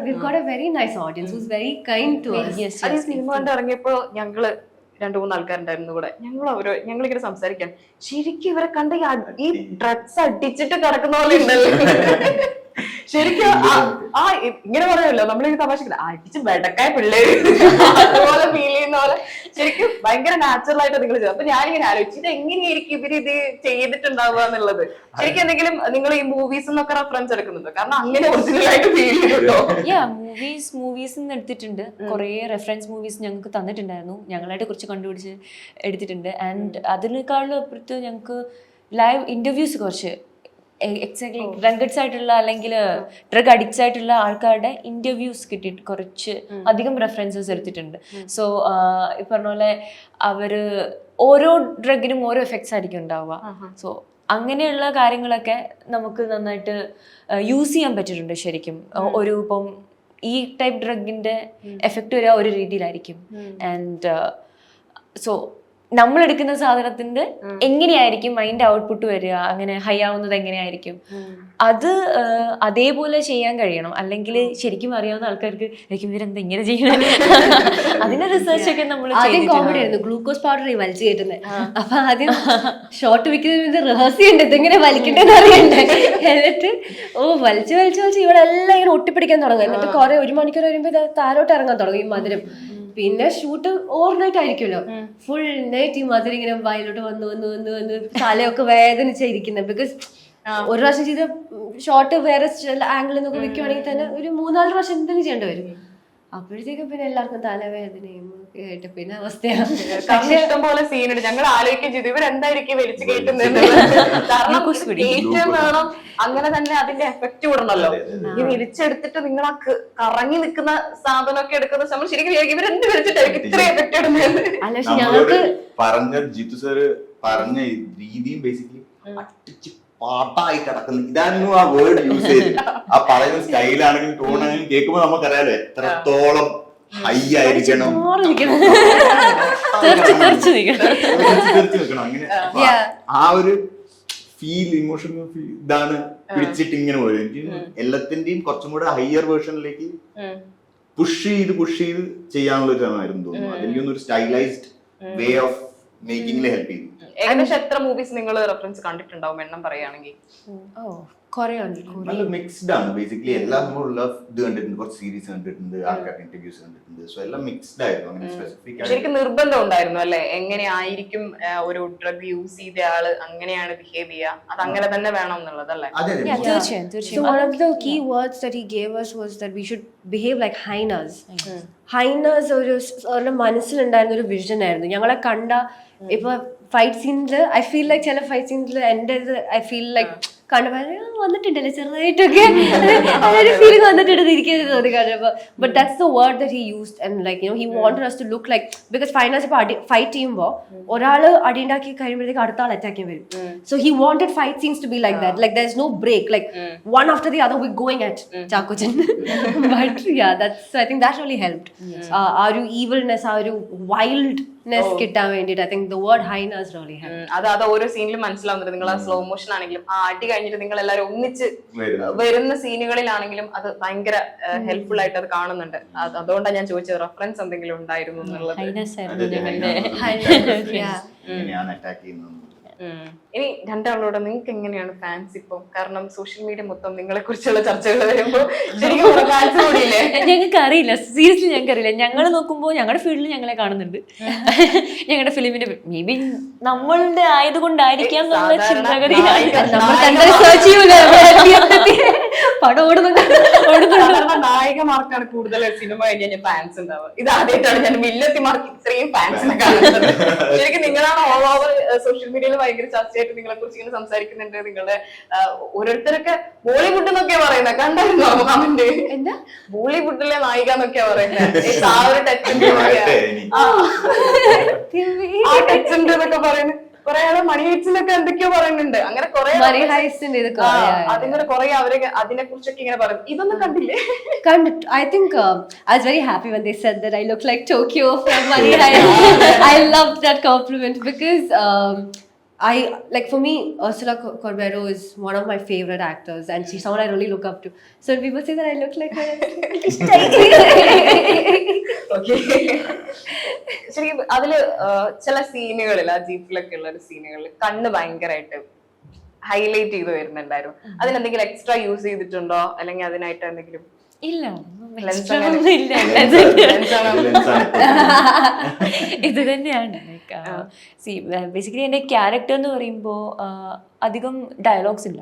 We've got a very nice audience who's very kind to us. അത് ഈ സിനിമ കണ്ട് ഇറങ്ങിയപ്പോ ഞങ്ങള് 2-3 ആൾക്കാരുണ്ടായിരുന്നു കൂടെ. ഞങ്ങളിങ്ങനെ സംസാരിക്കാൻ, ശരിക്കും ഇവരെ കണ്ട ഈ ഡ്രഗ്സ് അടിച്ചിട്ട് കിടക്കുന്ന പോലെ ഉണ്ടല്ലോ. ശരിക്കും ഇങ്ങനെ പറയുമല്ലോ നമ്മൾ ഈ തമാശ അടിച്ച് വെടക്കായ പിള്ളേര് അതുപോലെ ഫീൽ ചെയ്യുന്ന പോലെ ശരിക്കും ഭയങ്കര നാച്ചുറൽ ആയിട്ട് നിങ്ങൾ ചെയ്തു. അപ്പൊ ഞാനിങ്ങനെ ആലോചിച്ചു, ഇത് എങ്ങനെയായിരിക്കും ഇവര് ഇത് ചെയ്തിട്ടുണ്ടാവുക എന്നുള്ളത്. ശരിക്കും എന്തെങ്കിലും നിങ്ങൾ ഈ മൂവീസ് എന്നൊക്കെ റെഫറൻസ് എടുക്കുന്നുണ്ടോ? കാരണം അങ്ങനെ ഒറിജിനൽ ആയിട്ട് ഫീൽ ചെയ്യുന്നുണ്ടോ? മൂവീസ് എടുത്തിട്ടുണ്ട്. കുറെ റെഫറൻസ് മൂവീസ് ഞങ്ങൾക്ക് തന്നിട്ടുണ്ടായിരുന്നു, ഞങ്ങളായിട്ട് കുറച്ച് കണ്ടുപിടിച്ച് എടുത്തിട്ടുണ്ട്. ആൻഡ് അതിനേക്കാളും അപ്പുറത്ത് ഞങ്ങൾക്ക് ലൈവ് ഇന്റർവ്യൂസ് കുറച്ച് എക്സാക്ട്ലി ഡ്രങ്കഡ്സ് ആയിട്ടുള്ള അല്ലെങ്കിൽ ഡ്രഗ് അഡിക്ട്സ് ആയിട്ടുള്ള ആൾക്കാരുടെ ഇന്റർവ്യൂസ് കിട്ടിയിട്ട് കുറച്ച് അധികം റെഫറൻസസ് എടുത്തിട്ടുണ്ട്. സോ ഈ പറഞ്ഞ പോലെ അവര് ഓരോ ഡ്രഗിനും ഓരോ എഫക്ട്സ് ആയിരിക്കും ഉണ്ടാവുക. സോ അങ്ങനെയുള്ള കാര്യങ്ങളൊക്കെ നമുക്ക് നന്നായിട്ട് യൂസ് ചെയ്യാൻ പറ്റിയിട്ടുണ്ട് ശരിക്കും. ഒരു ഇപ്പം ഈ ടൈപ്പ് ഡ്രഗിന്റെ എഫക്റ്റ് വരിക ഒരു രീതിയിലായിരിക്കും. ആൻഡ് സോ നമ്മൾ എടുക്കുന്ന സാധനത്തിന്റെ എങ്ങനെയായിരിക്കും അതിന്റെ ഔട്ട്പുട്ട് വരിക, അങ്ങനെ ഹൈ ആവുന്നത് എങ്ങനെയായിരിക്കും, അത് അതേപോലെ ചെയ്യാൻ കഴിയണം. അല്ലെങ്കിൽ ശരിക്കും അറിയാവുന്ന ആൾക്കാർക്ക് ഇവരെന്താ ഇങ്ങനെ ചെയ്യണം, അതിന്റെ റിസർച്ച് ഒക്കെ നമ്മൾ കോമഡി ആയിരുന്നു. ഗ്ലൂക്കോസ് പൗഡർ വലിച്ചു കയറ്റുന്നത്. അപ്പൊ ആദ്യം ഷോർട്ട് വിൽക്കുന്നതിന്റെ രഹസ്യം ഉണ്ട്, ഇതെങ്ങനെ വലിക്കണ്ടെന്ന് അറിയണ്ടേ. എന്നിട്ട് വലിച്ച് ഇവിടെ എല്ലാം ഇങ്ങനെ ഒട്ടിപ്പിടിക്കാൻ തുടങ്ങും. എന്നിട്ട് കുറെ 1 മണിക്കൂർ വരുമ്പോ താരോട്ട് ഇറങ്ങാൻ തുടങ്ങും ഈ മധുരം. പിന്നെ ഷൂട്ട് ഓവർനൈറ്റ് ആയിരിക്കുമല്ലോ, ഫുൾ നൈറ്റ് ഈ മധുരം ഇങ്ങനെ വായിലോട്ട് വന്ന് തലയൊക്കെ വേദനിച്ചായിരിക്കുന്നത്. ബിക്കോസ് ഒരു പ്രാവശ്യം ചെയ്ത ഷോട്ട് വേറെ ആംഗിളിൽ നിന്നൊക്കെ വെക്കുവാണെങ്കിൽ തന്നെ ഒരു 3-4 പ്രാവശ്യം എന്തെങ്കിലും ചെയ്യേണ്ടി വരും. അപ്പോഴത്തേക്കും പിന്നെ എല്ലാവർക്കും തലവേദനയും കേട്ട് പിന്നെ അവസ്ഥയാണ്. കാരണം ഇഷ്ടം പോലെ സീനുണ്ട്. ഞങ്ങൾ ആലോചിക്കുകയും ചെയ്തു ഇവരെന്തായിരിക്കും വലിച്ചു കയറ്റുന്നത്. കാരണം കയറ്റം വേണം, അങ്ങനെ തന്നെ അതിന്റെ എഫക്റ്റ് വിടണല്ലോ. ഈ വലിച്ചെടുത്തിട്ട് നിങ്ങൾ ആ കറങ്ങി നിൽക്കുന്ന സാധനമൊക്കെ എടുക്കുന്ന സമയം ശരിക്കും ഇവരെന്ത് വലിച്ചിട്ടായിരിക്കും ഇത്ര എഫക്റ്റ് ഇടുന്നത്. അല്ല പക്ഷെ ഞങ്ങൾക്ക് പറഞ്ഞ ജിത്തു സാറ് പറഞ്ഞ രീതിയും ബേസിക്കലി അടിച്ച് പാട്ടായി കിടക്കുന്നു. ഇതായിരുന്നു ആ വേർഡ് യൂസ് ചെയ്ത്. ആ പറയുന്ന സ്റ്റൈലാണെങ്കിലും ടോണാണെങ്കിലും കേൾക്കുമ്പോ നമുക്കറിയാലോ എത്രത്തോളം ഹൈ ആയിരിക്കണം, നിൽക്കണം. അങ്ങനെ ആ ഒരു ഫീൽ, ഇമോഷണൽ ഫീൽ ഇതാണ് പിടിച്ചിട്ട് ഇങ്ങനെ പോയത്. എനിക്ക് എല്ലാത്തിന്റെയും കുറച്ചും കൂടെ ഹയർ വേർഷനിലേക്ക് പുഷ് ചെയ്ത് ചെയ്യാനുള്ള ഒരു ശ്രമമായിരുന്നു തോന്നുന്നു. അതിന്റെ ഒരു സ്റ്റൈലൈസ്ഡ് വേ ഓഫ് മേക്കിംഗിൽ ഹെൽപ്പ് ചെയ്തു. ഏകദേശം എത്ര മൂവീസ് നിങ്ങൾ റെഫറൻസ് കണ്ടിട്ടുണ്ടാവും എണ്ണം പറയുകയാണെങ്കിൽ? കുറെ ഉണ്ട്. നല്ല മിക്സ്ഡ് ആണ് ബേസിക്കലി. എല്ലാം നമ്മളുള്ള ഇത് കണ്ടിട്ടുണ്ട്, കുറച്ച് സീരീസ് കണ്ടിട്ടുണ്ട്, ആൾക്കാരുടെ ഇന്റർവ്യൂസ് കണ്ടിട്ടുണ്ട്. സോ എല്ലാം മിക്സ്ഡ് ആയിരുന്നു. അങ്ങനെ സ്പെസിഫിക് ശരിക്കും നിർബന്ധം ഉണ്ടായിരുന്നു അല്ലെ, എങ്ങനെയായിരിക്കും ഒരു ഡ്രഗ് യൂസ് ചെയ്ത ആള് അങ്ങനെയാണ് ബിഹേവ് ചെയ്യുക, അത് അങ്ങനെ തന്നെ വേണം എന്നുള്ളത് അല്ലേ? So one of the key words that he gave us was that we should behave like hyenas. Hyenas ഒരു മനസ്സിലുണ്ടായിരുന്ന ഒരു വിഷൻ ആയിരുന്നു. ഞങ്ങളെ കണ്ട ഇപ്പൊ ഫൈറ്റ് സീനില് ഐ ഫീൽ ലൈക്ക് ചില ഫൈറ്റ് സീനില് എന്റെ ഐ ഫീൽ ലൈക്ക് കണ്ടപ്പോ വന്നിട്ടുണ്ടല്ലേ ചെറുതായിട്ടൊക്കെ അതൊരു ഫീലിംഗ് വന്നിട്ടുണ്ട് ഇരിക്കുന്നത് തോന്നി കാണുമ്പോ. But that's the word that he used and like you know he wanted us to look like, because finals ഇപ്പൊ ഫൈറ്റ് ചെയ്യുമ്പോ ഒരാള് അടിയുണ്ടാക്കി കഴിയുമ്പോഴത്തേക്ക് അടുത്ത ആൾ അറ്റാക്ക് വരും. So he wanted fight scenes to be like that, like there is no break, like one after the other we going at Chakuchan. But yeah, that's, I think that really helped. ആ ഒരു evilness, ആ ഒരു wildness കിട്ടാൻ വേണ്ടിട്ട് I think the word hyenas really helped. അത് ഓരോ സീനിലും മനസ്സിലാവുന്നുണ്ട്. നിങ്ങൾ ആ സ്ലോ മോഷൻ ആണെങ്കിലും ആ അടി കഴിഞ്ഞിട്ട് നിങ്ങൾ എല്ലാവരും ഒന്നിച്ച് വരുന്ന സീനുകളിലാണെങ്കിലും അത് ഭയങ്കര ഹെൽപ്ഫുൾ ആയിട്ട് അത് കാണുന്നുണ്ട്. അതുകൊണ്ടാണ് ഞാൻ ചോദിച്ചത് റെഫറൻസ് എന്തെങ്കിലും ഉണ്ടായിരുന്നു എന്നുള്ളത്. ഇനി രണ്ടാളോട് നിങ്ങൾക്ക് എങ്ങനെയാണ് ഫാൻസ് ഇപ്പം? കാരണം സോഷ്യൽ മീഡിയ മൊത്തം നിങ്ങളെ കുറിച്ചുള്ള ചർച്ചകൾ വരുമ്പോ ശരിക്കും ഫാൻസ് കൂടിയില്ലേ? ഞങ്ങൾക്ക് അറിയില്ല, സീരിയസ്ലി ഞങ്ങൾക്ക് അറിയില്ല. ഞങ്ങൾ നോക്കുമ്പോൾ ഞങ്ങളുടെ ഫീൽഡിൽ ഞങ്ങളെ കാണുന്നുണ്ട്, ഞങ്ങളുടെ ഫിലിമിന്റെ മേ ബി നമ്മളുടെ ആയതുകൊണ്ടായിരിക്കാം എന്നുള്ള ചിന്തഗതിയാണ്. നായികമാർക്കാണ് കൂടുതൽ സിനിമ കഴിഞ്ഞാൽ ഫാൻസ് ഉണ്ടാവുക. ഇത് ആദ്യമായിട്ടാണ് ഞാൻ വില്ലത്തിമാർക്ക് ഇത്രയും ഫാൻസിനെ കാണുന്നത്. ശരിക്കും നിങ്ങളാണ് ഓൾ ഓവർ സോഷ്യൽ മീഡിയയിൽ ഭയങ്കര ചർച്ചയായിട്ട് നിങ്ങളെ കുറിച്ച് ഇങ്ങനെ സംസാരിക്കുന്നുണ്ട്. നിങ്ങളുടെ ഓരോരുത്തരൊക്കെ ബോളിവുഡ് എന്നൊക്കെയാ പറയുന്നത്, കണ്ടായിരുന്നോ കമന്റ്? എന്താ ബോളിവുഡിലെ നായിക എന്നൊക്കെയാ പറയുന്നത്. ആ ഒരു ടച്ച് ഉണ്ട് എന്നൊക്കെ പറയുന്നത്. കുറെ ആള് മണി ഹൈറ്റ്സിലൊക്കെ എന്തൊക്കെയോ പറയുന്നുണ്ട്. അങ്ങനെ കുറെ അതിങ്ങനെ കുറെ അവരെ അതിനെ കുറിച്ചൊക്കെ ഇങ്ങനെ പറയും. ഇതൊന്നും കണ്ടില്ലേ? കണ്ടിട്ട് I think I was very happy when they said that I look like Tokyo from Money Heist. I loved that compliment because I like, for me, Ursula Corbero is one of my favorite actors, and she's someone I really look up to. So when people say that I look like her, okay. ശരി, അതില് ചില സീനുകളിൽ, ആ ജീപ്പിലൊക്കെ ഉള്ള ഒരു സീനുകളിൽ കണ്ണ് ഭയങ്കരമായിട്ട് highlight ചെയ്ത് വരുന്നുണ്ടായിരുന്നു. അതിനെന്തെങ്കിലും എക്സ്ട്രാ യൂസ് ചെയ്തിട്ടുണ്ടോ, അല്ലെങ്കിൽ അതിനായിട്ട് എന്തെങ്കിലും? ഇല്ല, ഇത് തന്നെയാണ്. ബേസിക്കലി എൻ്റെ ക്യാരക്ടർ എന്ന് പറയുമ്പോൾ അധികം ഡയലോഗ്സ് ഇല്ല.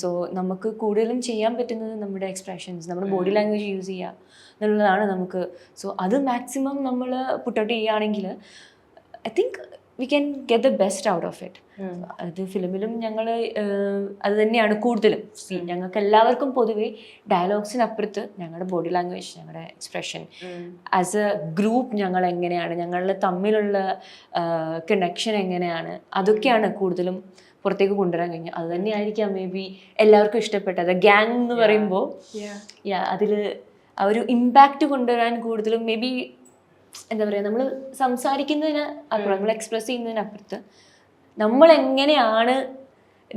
സോ നമുക്ക് കൂടുതലും ചെയ്യാൻ പറ്റുന്നത് നമ്മുടെ എക്സ്പ്രഷൻസ്, നമ്മുടെ ബോഡി ലാംഗ്വേജ് യൂസ് ചെയ്യുക എന്നുള്ളതാണ് നമുക്ക്. സോ അത് മാക്സിമം നമ്മൾ പുട്ട് ഔട്ട് ചെയ്യുകയാണെങ്കിൽ I think we can get the best out of it. അത് ഫിലിമിലും ഞങ്ങൾ അത് തന്നെയാണ് കൂടുതലും. ഞങ്ങൾക്ക് എല്ലാവർക്കും പൊതുവെ ഡയലോഗ്സിനപ്പുറത്ത് ഞങ്ങളുടെ ബോഡി ലാംഗ്വേജ്, ഞങ്ങളുടെ എക്സ്പ്രഷൻ, ആസ് എ ഗ്രൂപ്പ് ഞങ്ങൾ എങ്ങനെയാണ്, ഞങ്ങൾ തമ്മിലുള്ള കണക്ഷൻ എങ്ങനെയാണ്, അതൊക്കെയാണ് കൂടുതലും പുറത്തേക്ക് കൊണ്ടുവരാൻ കഴിഞ്ഞു. അത് തന്നെയായിരിക്കാം മേ ബി എല്ലാവർക്കും ഇഷ്ടപ്പെട്ടത്. ഗ്യാങ് എന്ന് പറയുമ്പോൾ അതിൽ ആ ഒരു ഇമ്പാക്റ്റ് കൊണ്ടുവരാൻ കൂടുതലും മേ ബി എന്താ പറയുക, നമ്മൾ സംസാരിക്കുന്നതിന് അപ്പുറം, നമ്മൾ എക്സ്പ്രസ് ചെയ്യുന്നതിനപ്പുറത്ത് നമ്മൾ എങ്ങനെയാണ്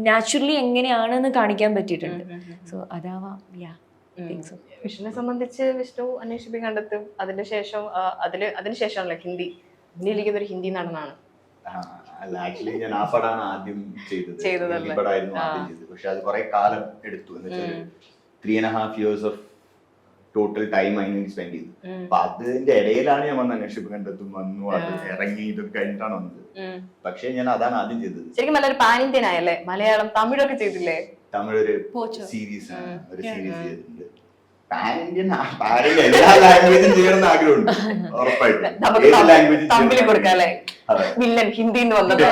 നാച്ചുറലി എങ്ങനെയാണെന്ന് കാണിക്കാൻ പറ്റിയിട്ടുണ്ട്. സോ അതാവാം. വിഷ്ണുവിനെ സംബന്ധിച്ച് വിഷ്ണു അന്വേഷിപ്പിക്കാൻ കണ്ടെത്തും. അതിനുശേഷമാണല്ലോ ഹിന്ദിയിലിരിക്കുന്ന ഒരു ഹിന്ദി നടനാണ്. അല്ല, ആക്ച്വലി ഞാൻ ആ പടമാണ് ആദ്യം ചെയ്തത്. പക്ഷെ അത് കുറെ കാലം എടുത്തു. എന്ന് വെച്ചാൽ 3.5 years ഓഫ് ടോട്ടൽ ടൈം അതിന് സ്പെൻഡ് ചെയ്തു. അപ്പൊ അതിന്റെ ഇടയിലാണ് ഞാൻ വന്ന് അന്വേഷിപ്പ് കണ്ടെത്തും വന്നു, അത് ഇറങ്ങി, ഇതൊക്കെ കഴിഞ്ഞിട്ടാണ് വന്നത്. പക്ഷെ ഞാൻ അതാണ് ആദ്യം ചെയ്തത്. ശരിക്കും നല്ലൊരു പാൻ ഇന്ത്യൻ ആയല്ലേ? മലയാളം തമിഴൊക്കെ ചെയ്തില്ലേ? തമിഴ് ഒരു സീരീസ് ചെയ്തിട്ടുണ്ട്. പാൻ ഇന്ത്യൻ എല്ലാ ലാംഗ്വേജും ചെയ്യണമെന്ന് ആഗ്രഹമുണ്ട് ഉറപ്പായിട്ടും. നമുക്ക് ഏത് ലാംഗ്വേജ് തമ്മിൽ കൊടുക്കാം അല്ലെ? അതെ. വില്ലൻ ഹിന്ദിന്ന് വന്നത്.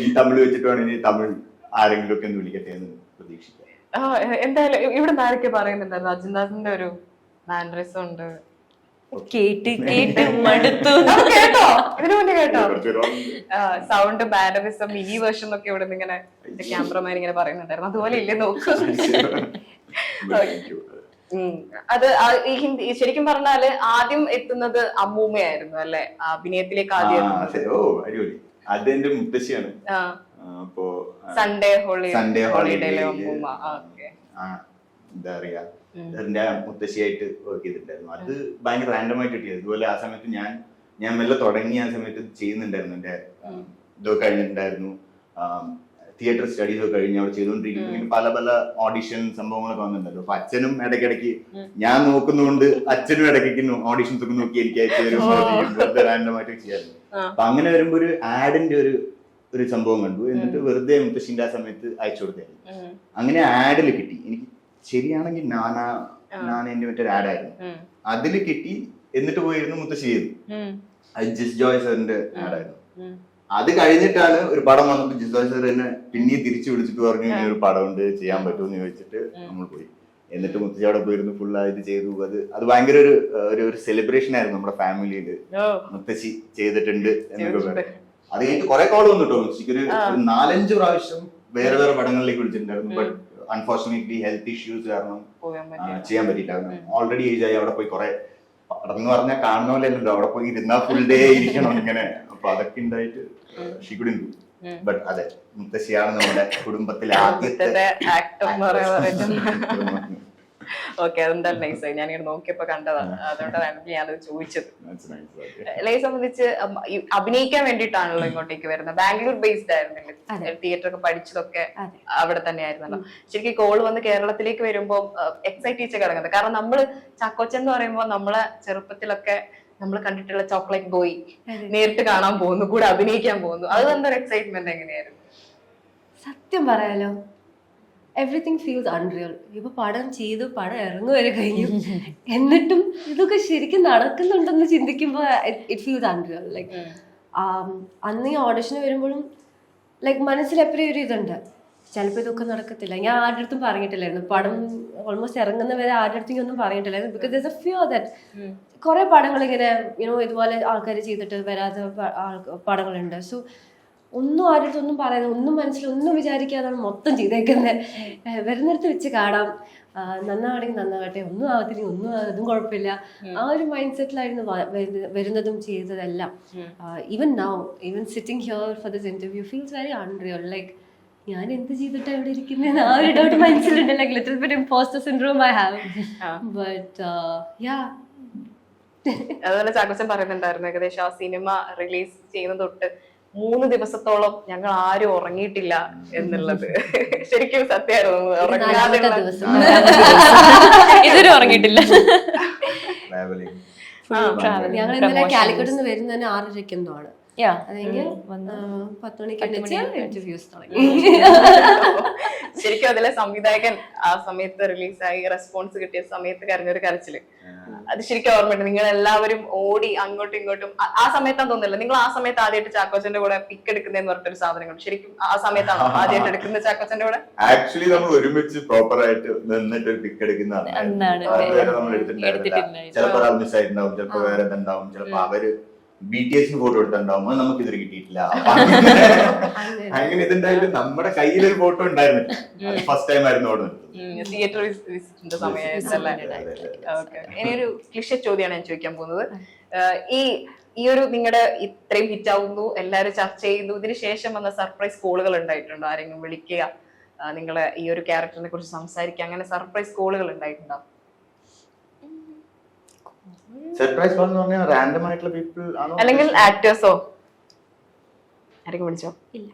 ഈ തമിഴ് വെച്ചിട്ട് വേണം ഇനി തമിഴ് ആരെങ്കിലും ഒക്കെ ഒന്ന് വിളിക്കട്ടെ എന്ന് പ്രതീക്ഷിക്കാം. എന്തായാലും ഇവിടെ ആരൊക്കെ പറയുന്നുണ്ടായിരുന്നു അജിൻദാസിന്റെ ഒരു മാനറിസം ഉണ്ട്. കേട്ട് കേട്ട് മടുത്തു. കേട്ടോ? ഇതിനു മുന്നേ കേട്ടോ? കുറച്ച് ഒരു സൗണ്ട് മാനറിസം മിനി വേർഷൻ ഒക്കെ ഇവിടെ നിന്ന് ഇങ്ങനെ ക്യാമറമാൻ ഇങ്ങനെ പറയുന്നുണ്ടായിരുന്നു. അതുപോലെ ഇല്ലേ നോക്കൂ. അത് ഈ ഹിന്ദി ശരിക്കും പറഞ്ഞാല് ആദ്യം എത്തുന്നത് അമ്മൂമ്മയായിരുന്നു അല്ലെ? അഭിനയത്തിലേക്ക് ആദ്യം ഓ അടിപൊളി. അതെന്റെ മുത്തശ്ശിയാണ്. അപ്പോ സൺഡേ സൺഡേ ഹോളിഡേയിലെ അമ്മൂമ്മ. ഓക്കെ. എന്താ പറയാ, എന്റെ മുത്തശ്ശിയായിട്ട് വർക്ക് ചെയ്തിട്ടുണ്ടായിരുന്നു. അത് ഭയങ്കര റാൻഡം ആയിട്ട് കിട്ടിയത്. ഇതുപോലെ ആ സമയത്ത് ഞാൻ മെല്ലെ തുടങ്ങി ആ സമയത്ത് ചെയ്യുന്നുണ്ടായിരുന്നു. എന്റെ ഇതൊക്കെ കഴിഞ്ഞിട്ടുണ്ടായിരുന്നു, തിയേറ്റർ സ്റ്റഡീസ് ഒക്കെ കഴിഞ്ഞ് അവിടെ ചെയ്തുകൊണ്ടിരിക്കുന്നു. പല പല ഓഡിഷൻ സംഭവങ്ങളൊക്കെ വന്നിട്ടുണ്ടല്ലോ. അപ്പൊ അച്ഛനും ഇടയ്ക്കിടയ്ക്ക് ഞാൻ നോക്കുന്നതുകൊണ്ട് അച്ഛനും ഇടയ്ക്ക് ഓഡിഷൻസ് ഒക്കെ നോക്കി എനിക്ക് അയച്ചു റാൻഡമായിട്ട് ചെയ്യാറുണ്ട്. അപ്പൊ അങ്ങനെ വരുമ്പോ ഒരു ആഡിന്റെ ഒരു സംഭവം കണ്ടു. എന്നിട്ട് വെറുതെ മുത്തശ്ശിന്റെ ആ സമയത്ത് അയച്ചു കൊടുത്തായിരുന്നു. അങ്ങനെ ആഡിൽ കിട്ടി. എനിക്ക് ശരിയാണെങ്കിൽ നാനെന്റെ മറ്റൊരു ആഡായിരുന്നു, അതില് കിട്ടി. എന്നിട്ട് പോയിരുന്നു മുത്തശ്ശി ചെയ്തു. അത് ജിസ് ജോയ് സാറിന്റെ ആഡായിരുന്നു. അത് കഴിഞ്ഞിട്ടാണ് ഒരു പടം വന്നിട്ട് ജിസ് ജോയ് സാർ എന്നെ പിന്നെയും തിരിച്ചു വിളിച്ചിട്ട് പറഞ്ഞു ഇനി ഒരു പടം ഉണ്ട്, ചെയ്യാൻ പറ്റുമെന്ന് ചോദിച്ചിട്ട് നമ്മൾ പോയി. എന്നിട്ട് മുത്തശ്ശി അവിടെ പോയിരുന്നു, ഫുൾ ഇത് ചെയ്തു. അത് ഭയങ്കര ഒരു സെലിബ്രേഷൻ ആയിരുന്നു നമ്മുടെ ഫാമിലിയില്. മുത്തശ്ശി ചെയ്തിട്ടുണ്ട് എന്നൊക്കെ പറയും. അത് കഴിഞ്ഞിട്ട് കുറെ കോൾ വന്നിട്ടോ മുത്തശ്ശിക്ക്. ഒരു 4-5 പ്രാവശ്യം വേറെ വേറെ പടങ്ങളിലേക്ക് വിളിച്ചിട്ടുണ്ടായിരുന്നു. ബട്ട് അൺഫോർച്ചുനേറ്റ്ലി ഹെൽത്ത് ഇഷ്യൂസ് കാരണം ചെയ്യാൻ പറ്റിയിട്ടായിരുന്നു. ഓൾറെഡി ഏജ് ആയി. അവിടെ പോയി കുറെ പടം എന്ന് പറഞ്ഞാൽ കാണുന്ന പോലെ അല്ലല്ലോ, അവിടെ പോയി ഇരുന്നാ ഫുൾ ഡേ ഇരിക്കണം ഇങ്ങനെ. അപ്പൊ അതൊക്കെ ഉണ്ടായിട്ട് ഷീ കുഡ്ന്റ് ഡു. ബട്ട് അതെ, മുത്തശ്ശിയാണ് നമ്മുടെ കുടുംബത്തിലെ ആദ്യത്തെ ആക്ടർ എന്ന് പറയുന്നത്. ഓക്കെ, അതെന്തായാലും നൈസായി. ഞാനിങ്ങനെ നോക്കിയപ്പോ കണ്ടതാണ്, അതുകൊണ്ടാണ് ഞാനത് ചോദിച്ചത്. ലയെ സംബന്ധിച്ച് അഭിനയിക്കാൻ വേണ്ടിയിട്ടാണല്ലോ ഇങ്ങോട്ടേക്ക് വരുന്നത്. ബാംഗ്ലൂർ ബേസ്ഡ് ആയിരുന്നില്ല, തിയേറ്റർ ഒക്കെ പഠിച്ചതൊക്കെ അവിടെ തന്നെ ആയിരുന്നല്ലോ. ശരിക്കും കോൾ വന്ന് കേരളത്തിലേക്ക് വരുമ്പോൾ എക്സൈറ്റീച്ച് കിടക്കുന്നത്. കാരണം നമ്മള് ചാക്കോച്ചൻ എന്ന് പറയുമ്പോൾ നമ്മളെ ചെറുപ്പത്തിലൊക്കെ നമ്മൾ കണ്ടിട്ടുള്ള ചോക്ലേറ്റ് ബോയ് നേരിട്ട് കാണാൻ പോകുന്നു, കൂടെ അഭിനയിക്കാൻ പോകുന്നു. അത് എന്തൊരു എക്സൈറ്റ്മെന്റ് എങ്ങനെയായിരുന്നു? സത്യം പറയാലോ, എവറിത്തിങ് ഫീൽസ് അൺറിയൽ. ഇപ്പൊ പടം ചെയ്തു, പടം ഇറങ്ങുവരെ കഴിഞ്ഞു, എന്നിട്ടും ഇതൊക്കെ ശരിക്കും നടക്കുന്നുണ്ടെന്ന് ചിന്തിക്കുമ്പോ ഇറ്റ് ഫീൽസ് അൺറിയൽ. ലൈക്ക് അന്ന് ഈ ഓഡിഷന് വരുമ്പോഴും ലൈക്ക് മനസ്സിൽ എപ്പോഴും ഒരു ഇതുണ്ട്, ചിലപ്പോൾ ഇതൊക്കെ നടക്കത്തില്ല. ഞാൻ ആരുടെ അടുത്തും പറഞ്ഞിട്ടില്ലായിരുന്നു, പടം ഓൾമോസ്റ്റ് ഇറങ്ങുന്ന വരെ ആരുടെ അടുത്തും ഒന്നും പറഞ്ഞിട്ടില്ലായിരുന്നു. Because there is a fear that കുറെ പടങ്ങൾ ഇങ്ങനെ ഇതുപോലെ ആൾക്കാർ ചെയ്തിട്ട് വരാത്ത പടങ്ങളുണ്ട്. സോ ഒന്നും ആരുടെ അടുത്തൊന്നും പറയുന്നത്, ഒന്നും മനസ്സിലൊന്നും വിചാരിക്കാതാണ് മൊത്തം ചെയ്തേക്കുന്നത്. വരുന്നിടത്ത് വെച്ച് കാണാം, നന്നാണെങ്കിൽ നന്നാകട്ടെ, ഒന്നും ആകത്തില്ലെങ്കിൽ ഒന്നും അതും കുഴപ്പമില്ല. ആ ഒരു മൈൻഡ് സെറ്റിലായിരുന്നു വരുന്നതും ചെയ്തതെല്ലാം. Even now, even sitting here for this interview feels very unreal. Like ഞാൻ എന്ത് ചെയ്തിട്ടാണ് എവിടെ ഇരിക്കുന്നത് ആ ഒരു ഡൗട്ട് മനസ്സിലുണ്ട്. Like little bit imposter syndrome I have. But yeah, അതുപോലെ ചാക്കോച്ചൻ പറയുന്നുണ്ടായിരുന്നു ഏകദേശം ആ സിനിമ റിലീസ് ചെയ്യുന്ന തൊട്ട് 3 ദിവസത്തോളം ഞങ്ങൾ ആരും ഉറങ്ങിയിട്ടില്ല എന്നുള്ളത്. ശരിക്കും സത്യമായിരുന്നു. ഇതുവരെ ഉറങ്ങിയിട്ടില്ല. ഞങ്ങൾ ഇന്നലെ കാലിക്കറ്റിൽ നിന്ന് വരുന്നതന്നെ 6:30 എന്തോ ആണ്. അതെങ്കിൽ 10 മണിക്ക് ഇന്റർവ്യൂസ് തുടങ്ങി. ശരിക്കും അതിലെ സംവിധായകൻ ആ സമയത്ത് റിലീസായി റെസ്പോൺസ് കിട്ടിയ സമയത്ത് കരഞ്ഞൊരു കരച്ചില്, അത് ശരിക്കും ഓർമ്മയുണ്ട്. നിങ്ങൾ എല്ലാവരും ഓടി അങ്ങോട്ടും ഇങ്ങോട്ടും. ആ സമയത്താന്ന് തോന്നുന്നില്ല, നിങ്ങൾ ആ സമയത്ത് ആദ്യമായിട്ട് ചാക്കോച്ചന്റെ കൂടെ പിക്ക് എടുക്കുന്നതെന്ന് പറഞ്ഞിട്ടൊരു സാധനം കണ്ടു. ശരിക്കും ആ സമയത്താണ് ആദ്യമായിട്ട് എടുക്കുന്നത് ചാക്കോച്ചന്റെ കൂടെ? ആക്ച്വലി നമ്മൾ ഒരുമിച്ച് പ്രോപ്പർ ആയിട്ട് നിന്നിട്ട് ഒരു പിക്ക് എടുക്കുന്നതാണ്. നമ്മൾ എടുത്തിട്ടുണ്ടായിരുന്നില്ല. ചിലപ്പോൾ അത് മിസ്സായിട്ടുണ്ടാവും, ചിലപ്പോൾ വേറെ എന്തുണ്ടാവും, ചിലപ്പോൾ അവര് BTS ഫോട്ടോ എടുത്തിട്ടുണ്ടാവും, അത് നമുക്ക് ഇതുവരെ കിട്ടിയിട്ടില്ല. അങ്ങനെ ഇതുണ്ടായിട്ട് നമ്മുടെ കയ്യിലൊരു ഫോട്ടോ ഉണ്ടായിരുന്നു. ഫസ്റ്റ് ടൈം ആയിരുന്നു അവിടെ തിയേറ്റർ വിസിറ്റിന്റെ സമയമായിരുന്നല്ലേ? ഓക്കെ, ഇനിയൊരു ക്ലിഷേ ചോദ്യമാണ് ഞാൻ ചോദിക്കാൻ പോകുന്നത്. ഈ ഒരു നിങ്ങളുടെ ഇത്രയും ഹിറ്റ് ആവുന്നു, എല്ലാവരും ചർച്ച ചെയ്യുന്നു, ഇതിന് ശേഷം വന്ന സർപ്രൈസ് കോളുകൾ ഉണ്ടായിട്ടുണ്ടോ? ആരെങ്കിലും വിളിക്കുക, നിങ്ങളെ ഈ ഒരു ക്യാരക്ടറിനെ കുറിച്ച് സംസാരിക്കുക, അങ്ങനെ സർപ്രൈസ് കോളുകൾ ഉണ്ടായിട്ടുണ്ടോ? സർപ്രൈസ് കോൾ എന്ന് പറഞ്ഞാൽ റാൻഡം ആയിട്ടുള്ള പീപ്പിൾ ആണോ, അല്ലെങ്കിൽ ആക്ടേഴ്സോ ആരെങ്കിലും വിളിച്ചോ? ഇല്ല,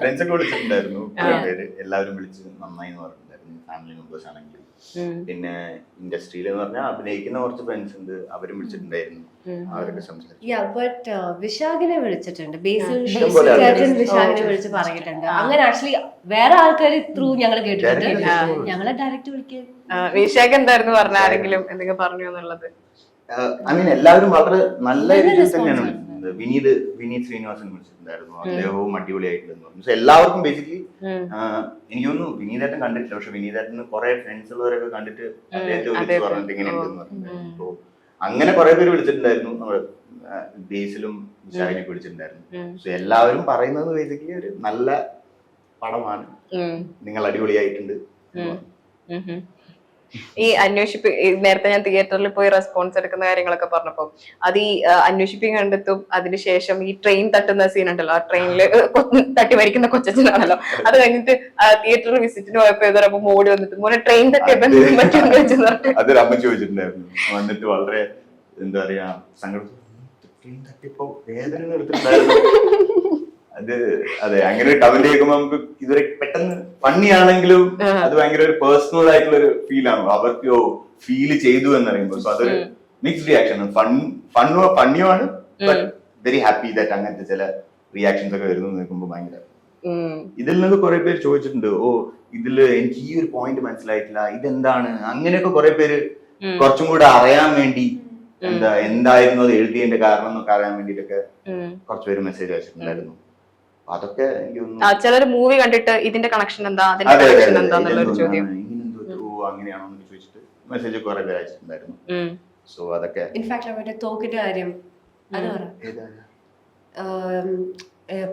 ഫ്രണ്ട്സ് ഒക്കെ വിളിച്ചിട്ടുണ്ടായിരുന്നു. എല്ലാവരും വിളിച്ച് നന്നായി എന്ന് പറഞ്ഞിട്ടുണ്ടായിരുന്നു. ഉണ്ടായിരുന്നു, ഫാമിലി മെമ്പേഴ്സ് ആണെങ്കിലും. പിന്നെ ഇൻഡസ്ട്രിയിൽ എന്ന് പറഞ്ഞാൽ അഭിനയിക്കുന്ന കുറച്ച് ഫ്രണ്ട്സ് ഉണ്ട്, അവരും വിളിച്ചിട്ടുണ്ടായിരുന്നു, അവരൊക്കെ സംസാരിച്ചു. വിശാഖിനെ വിളിച്ചിട്ടുണ്ട്, ബേസിൽ ഇഷ്ടംപോലെ ചേട്ടൻ വിശാഖിനെ വിളിച്ച് പറഞ്ഞിട്ടുണ്ട്. അങ്ങനെ ആക്ച്വലി വേറെ ആൾക്കാർ ത്രൂ ഞങ്ങൾ കേട്ടിട്ടുണ്ട്, ഞങ്ങളെ ഡയറക്റ്റ് വിളിക്കാൻ. വിശാഖ് എന്തായിരുന്നു പറഞ്ഞ, ആരെങ്കിലും എന്തെങ്കിലും പറഞ്ഞു എന്നുള്ളത്? ഐ മീൻ എല്ലാവരും വളരെ നല്ല രീതിയിൽ തന്നെയാണ് വിളിക്കുന്നത്. വിനീത് ശ്രീനിവാസൻ വിളിച്ചിട്ടുണ്ടായിരുന്നു, അദ്ദേഹവും അടിപൊളിയായിട്ടുണ്ടെന്ന് പറഞ്ഞു. സോ എല്ലാവർക്കും ബേസിക്കലി എനിക്ക് തോന്നുന്നു വിനീതേട്ടൻ കണ്ടിട്ടില്ല, പക്ഷെ വിനീതേട്ടന് കുറെ ഫ്രണ്ട്സ് ഉള്ളവരൊക്കെ കണ്ടിട്ട് അദ്ദേഹത്തെ വിളിച്ച് പറഞ്ഞിട്ട് ഇങ്ങനെ ഉണ്ടെന്ന് പറഞ്ഞിട്ടുണ്ടായിരുന്നു. അപ്പോ അങ്ങനെ കുറെ പേര് വിളിച്ചിട്ടുണ്ടായിരുന്നു, നമ്മുടെ ബേസിലും വിശാഖിനെ വിളിച്ചിട്ടുണ്ടായിരുന്നു. സോ എല്ലാവരും പറയുന്നത് ബേസിക്കലി ഒരു നല്ല പടമാണ്, നിങ്ങൾ അടിപൊളിയായിട്ടുണ്ട്. ഈ നേരത്തെ ഞാൻ തിയേറ്ററിൽ പോയി റെസ്പോൺസ് എടുക്കുന്ന കാര്യങ്ങളൊക്കെ പറഞ്ഞപ്പോ അത് ഈ അന്വേഷിപ്പിങ് കണ്ടെത്തും, അതിനുശേഷം ഈ ട്രെയിൻ തട്ടുന്ന സീൻ ഉണ്ടല്ലോ, ആ ട്രെയിനില് തട്ടി മരിക്കുന്ന കൊച്ചനാണല്ലോ, അത് കഴിഞ്ഞിട്ട് തിയേറ്ററിൽ വിസിറ്റിന് പോയപ്പോ ഇതപ്പോ മോടി വന്നിട്ട് മോനെ ട്രെയിൻ തട്ടിയപ്പോ അതൊരു അമ്മ ചോദിച്ചിട്ടുണ്ടായിരുന്നു, വന്നിട്ട് വളരെ എന്താ പറയാ സങ്കടം, ട്രെയിൻ തട്ടിയപ്പോ വേദന എടുത്തിട്ടുണ്ടായിരുന്നു. അത് അതെ, അങ്ങനെ ഒരു കമന്റ് കേൾക്കുമ്പോ നമുക്ക് ഇതുവരെ പെട്ടെന്ന് ഫണ്ണി ആണെങ്കിലും അത് ഭയങ്കര ഒരു പേഴ്സണൽ ആയിട്ടുള്ള ഒരു ഫീൽ ആണ്, അവർക്ക് ഫീൽ ചെയ്തു എന്നറിയുമ്പോൾ. സോ അതൊരു മിക്സ്ഡ് റിയാക്ഷൻ, ഫണ്ണിയുമാണ്, ബട്ട് വെരി ഹാപ്പി ദാറ്റ് അങ്ങനത്തെ ചില റിയാക്ഷൻസ് ഒക്കെ വരുന്നു നിൽക്കുമ്പോൾ ഭയങ്കര. ഇതിൽ നിന്ന് കുറെ പേര് ചോദിച്ചിട്ടുണ്ട്, ഇതില് എനിക്ക് ഈ ഒരു പോയിന്റ് മനസ്സിലായിട്ടില്ല, ഇതെന്താണ്, അങ്ങനെയൊക്കെ കുറെ പേര് കുറച്ചും കൂടെ അറിയാൻ വേണ്ടി എന്തായിരുന്നു അത് എഴുതിയതിന്റെ കാരണം എന്നൊക്കെ അറിയാൻ വേണ്ടിട്ടൊക്കെ കുറച്ചുപേര് മെസ്സേജ് അയച്ചിട്ടുണ്ടായിരുന്നു. അതൊക്കെ ചിലർ മൂവി കണ്ടിട്ട് ഇതിന്റെ കണക്ഷൻ എന്താ, അതിന്റെ കണക്ഷൻ എന്താന്നുള്ളൊരു ചോദ്യം അങ്ങനെയാണോ എന്ന് ചോദിച്ചിട്ട് മെസ്സേജ് കുറെ പേര് അയച്ചിട്ടുണ്ടായിരുന്നു. സോ അതൊക്കെ ഇൻഫാക്ട് തോക്കിന്റെ കാര്യം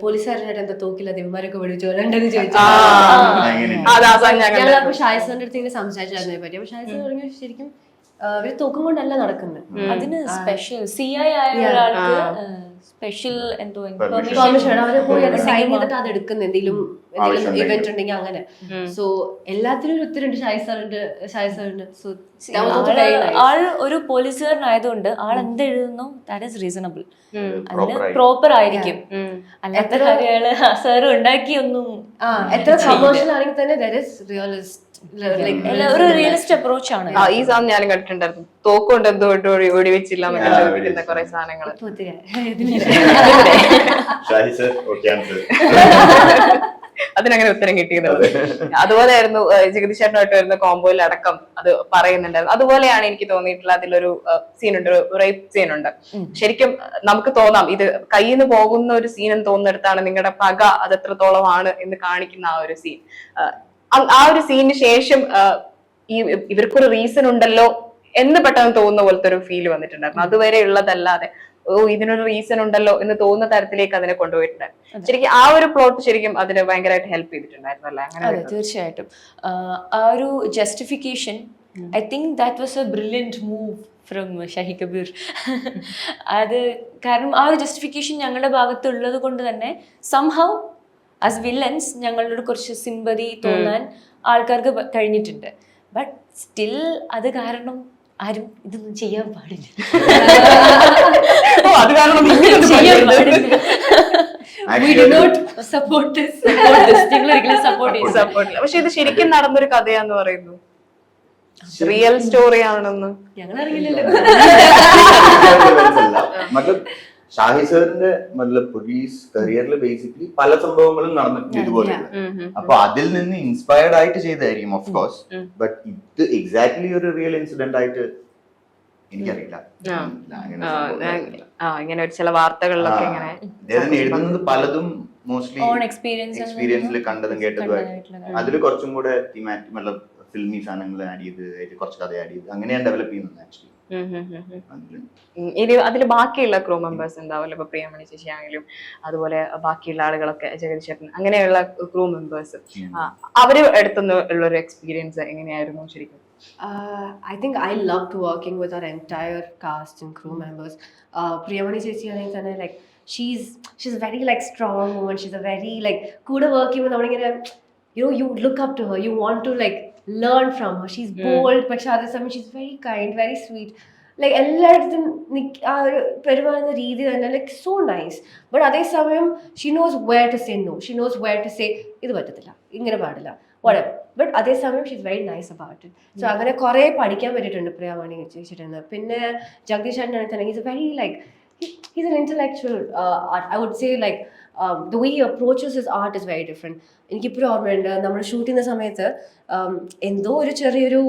പോലീസുകാരനായിട്ട് എന്താ തോക്കില്ല ദിവന്മാരൊക്കെ വിളിച്ചു കൊല്ലണ്ടെന്ന് ചോദിച്ചു. ഞങ്ങളപ്പോ ഷായസറിന്റെ അടുത്ത് ഇങ്ങനെ സംസാരിച്ചായിരുന്നു അതിനെ പറ്റി. അപ്പൊ ഷായസർ പറഞ്ഞു ശരിക്കും ഇവര് തോക്കും കൊണ്ടല്ല നടക്കുന്നത്, അതിന് സ്പെഷ്യൽ CI ആയ ഒരാൾക്ക് സ്പെഷ്യൽ എന്തോ പെർമിഷൻ അവര് പോയി അത് സൈൻ ചെയ്തിട്ട് അത് എടുക്കുന്നത് എന്തെങ്കിലും ഇവന്റ് ഉണ്ടെങ്കിൽ അങ്ങനെ. സോ എല്ലാത്തിനും ഒരു ഉത്തരവുണ്ട് ഷായസറിന്റെ. സോ ആൾ ഒരു പോലീസുകാരനായതുകൊണ്ട് ആൾ എന്ത് എഴുതുന്നു ദാറ്റ് ഈസ് റീസണബിൾ, അതിന് പ്രോപ്പർ ആയിരിക്കും. അല്ലാത്ത കാര്യങ്ങള് സാറ് ഉണ്ടാക്കിയൊന്നും എത്ര കമേഴ്ഷ്യൽ ആണെങ്കിൽ തന്നെ ദാറ്റ് ഈസ് റിയലിസ്റ്റ്, ഒരു റിയലിസ്റ്റ് അപ്രോച്ച് ആണ്. ഈ സാധനം ഞാനും കണ്ടിട്ടുണ്ടായിരുന്നു, തോക്കുകൊണ്ട് എന്തുകൊണ്ട് വെടിവെച്ചില്ല എന്നൊക്കെ കുറെ സാധനങ്ങൾ. അതിനങ്ങനെ ഉത്തരം കിട്ടിയത്. അതുപോലെ ആയിരുന്നു ജഗദീഷ് ചേട്ടനായിട്ട് വരുന്ന കോമ്പോയിൽ അടക്കം അത് പറയുന്നുണ്ടായിരുന്നു. അതുപോലെയാണ് എനിക്ക് തോന്നിയിട്ടുള്ള അതിലൊരു സീനുണ്ട്, റേപ്പ് സീനുണ്ട്. ശരിക്കും നമുക്ക് തോന്നാം ഇത് കയ്യിൽ നിന്ന് പോകുന്ന ഒരു സീൻ എന്ന് തോന്നുന്നിടത്താണ് നിങ്ങളുടെ പക അത് എത്രത്തോളമാണ് എന്ന് കാണിക്കുന്ന ആ ഒരു സീൻ. ആ ഒരു സീനിന് ശേഷം ഇവർക്കൊരു റീസൺ ഉണ്ടല്ലോ എന്ന് പെട്ടെന്ന് തോന്നുന്ന പോലത്തെ ഒരു ഫീൽ വന്നിട്ടുണ്ടായിരുന്നു. അതുവരെ ഉള്ളതല്ലാതെ ഇതിനൊരു റീസൺ ഉണ്ടല്ലോ എന്ന് തോന്നുന്ന തരത്തിലേക്ക് അതിനെ കൊണ്ടുപോയിട്ടുണ്ടായിരുന്നു. ശരിക്കും ആ ഒരു പ്ലോട്ട് ശരിക്കും അതിന് ഭയങ്കരമായിട്ട് ഹെൽപ്പ് ചെയ്തിട്ടുണ്ടായിരുന്നു അല്ലേ? അതെ, തീർച്ചയായിട്ടും. ആ ഒരു justification I think that was a brilliant move from Shahi Kabir. അത് കാരണം ആ ഒരു ജസ്റ്റിഫിക്കേഷൻ ഞങ്ങളുടെ ഭാഗത്തുള്ളത് കൊണ്ട് തന്നെ സംഹൗ ആസ് വില്ലൻസ് ഞങ്ങളോട് കുറച്ച് സിമ്പതി തോന്നാൻ ആൾക്കാർക്ക് കഴിഞ്ഞിട്ടുണ്ട്. ബട്ട് സ്റ്റിൽ അത് കാരണം ആരും ഇതൊന്നും ചെയ്യാൻ പാടില്ല, ചെയ്യാൻ പാടില്ല. പക്ഷെ ഇത് ശരിക്കും നടന്നൊരു കഥയാന്ന് പറയുന്നു, റിയൽ സ്റ്റോറി ആണെന്ന് ഞങ്ങൾ അറിയില്ലല്ലോ. ഷാഹി സാറിന്റെ പോലീസ് കരിയറിൽ ബേസിക്കലി പല സംഭവങ്ങളും നടന്നിട്ടുണ്ട് ഇതുപോലെ. അപ്പൊ അതിൽ നിന്ന് ഇൻസ്പയർഡ് ആയിട്ട് ചെയ്തായിരിക്കും ഓഫ് കോഴ്സ്, ബട്ട് ഇത് എക്സാക്ട്ലി ഒരു റിയൽ ഇൻസിഡന്റ് ആയിട്ട് എനിക്കറിയില്ല. ഇങ്ങനെ ഒരു ചില വാർത്തകളിലൊക്കെ ഇങ്ങനെ എഴുതുന്നത് പലതും മോസ്റ്റ്ലി എക്സ്പീരിയൻസിൽ കണ്ടതും കേട്ടതും അതിൽ കുറച്ചും കൂടെ ഫിൽമി സാധനങ്ങൾ ആഡ് ചെയ്ത് കുറച്ച് കഥ ആഡ് ചെയ്ത് അങ്ങനെയാണ് ഡെവലപ്പ് ചെയ്യുന്നത് ആക്ച്വലി. ഇനി അതിൽ ബാക്കിയുള്ള ക്രൂ മെമ്പേഴ്സ് ഉണ്ടാവില്ല, ഇപ്പൊ പ്രിയമണി ചേച്ചി ആണെങ്കിലും അതുപോലെ ബാക്കിയുള്ള ആളുകളൊക്കെ ജഗദീശൻ അങ്ങനെയുള്ള ക്രൂ മെമ്പേഴ്സ് അവര് അടുത്തുനിന്ന് ഉള്ള ഒരു എക്സ്പീരിയൻസ് എങ്ങനെയായിരുന്നു ശരിക്കും? I think I loved working with our entire cast and crew members. Priyamani chechi ആണെങ്കിൽ തന്നെ like she's a very like strong woman. She's a very like കൂടെ work ചെയ്യുമ്പോൾ നമ്മളിങ്ങനെ you look up to her. You want to like learn from her. She's bold, പക്ഷെ അതേ സമയം she's very kind, very sweet. Like എല്ലായിടത്തും ആ ഒരു പെരുമാറുന്ന രീതി തന്നെ like so nice. But അതേ സമയം she knows where to say no. She knows where to say ഇത് പറ്റത്തില്ല, ഇങ്ങനെ പാടില്ല. whatever. ബട്ട് അതേസമയം she's very nice about it. So അങ്ങനെ കുറെ പഠിക്കാൻ പറ്റിയിട്ടുണ്ട് പ്രിയാമണി ചേച്ചിട്ട്. പിന്നെ ജഗദീഷ് ചേട്ടനാണെങ്കിൽ he's very like he's an intellectual I would say like the way he approaches his art is very different. എനിക്കിപ്പോഴും ഓർമ്മയുണ്ട് നമ്മൾ ഷൂട്ട് ചെയ്യുന്ന സമയത്ത് എന്തോ ഒരു ചെറിയൊരു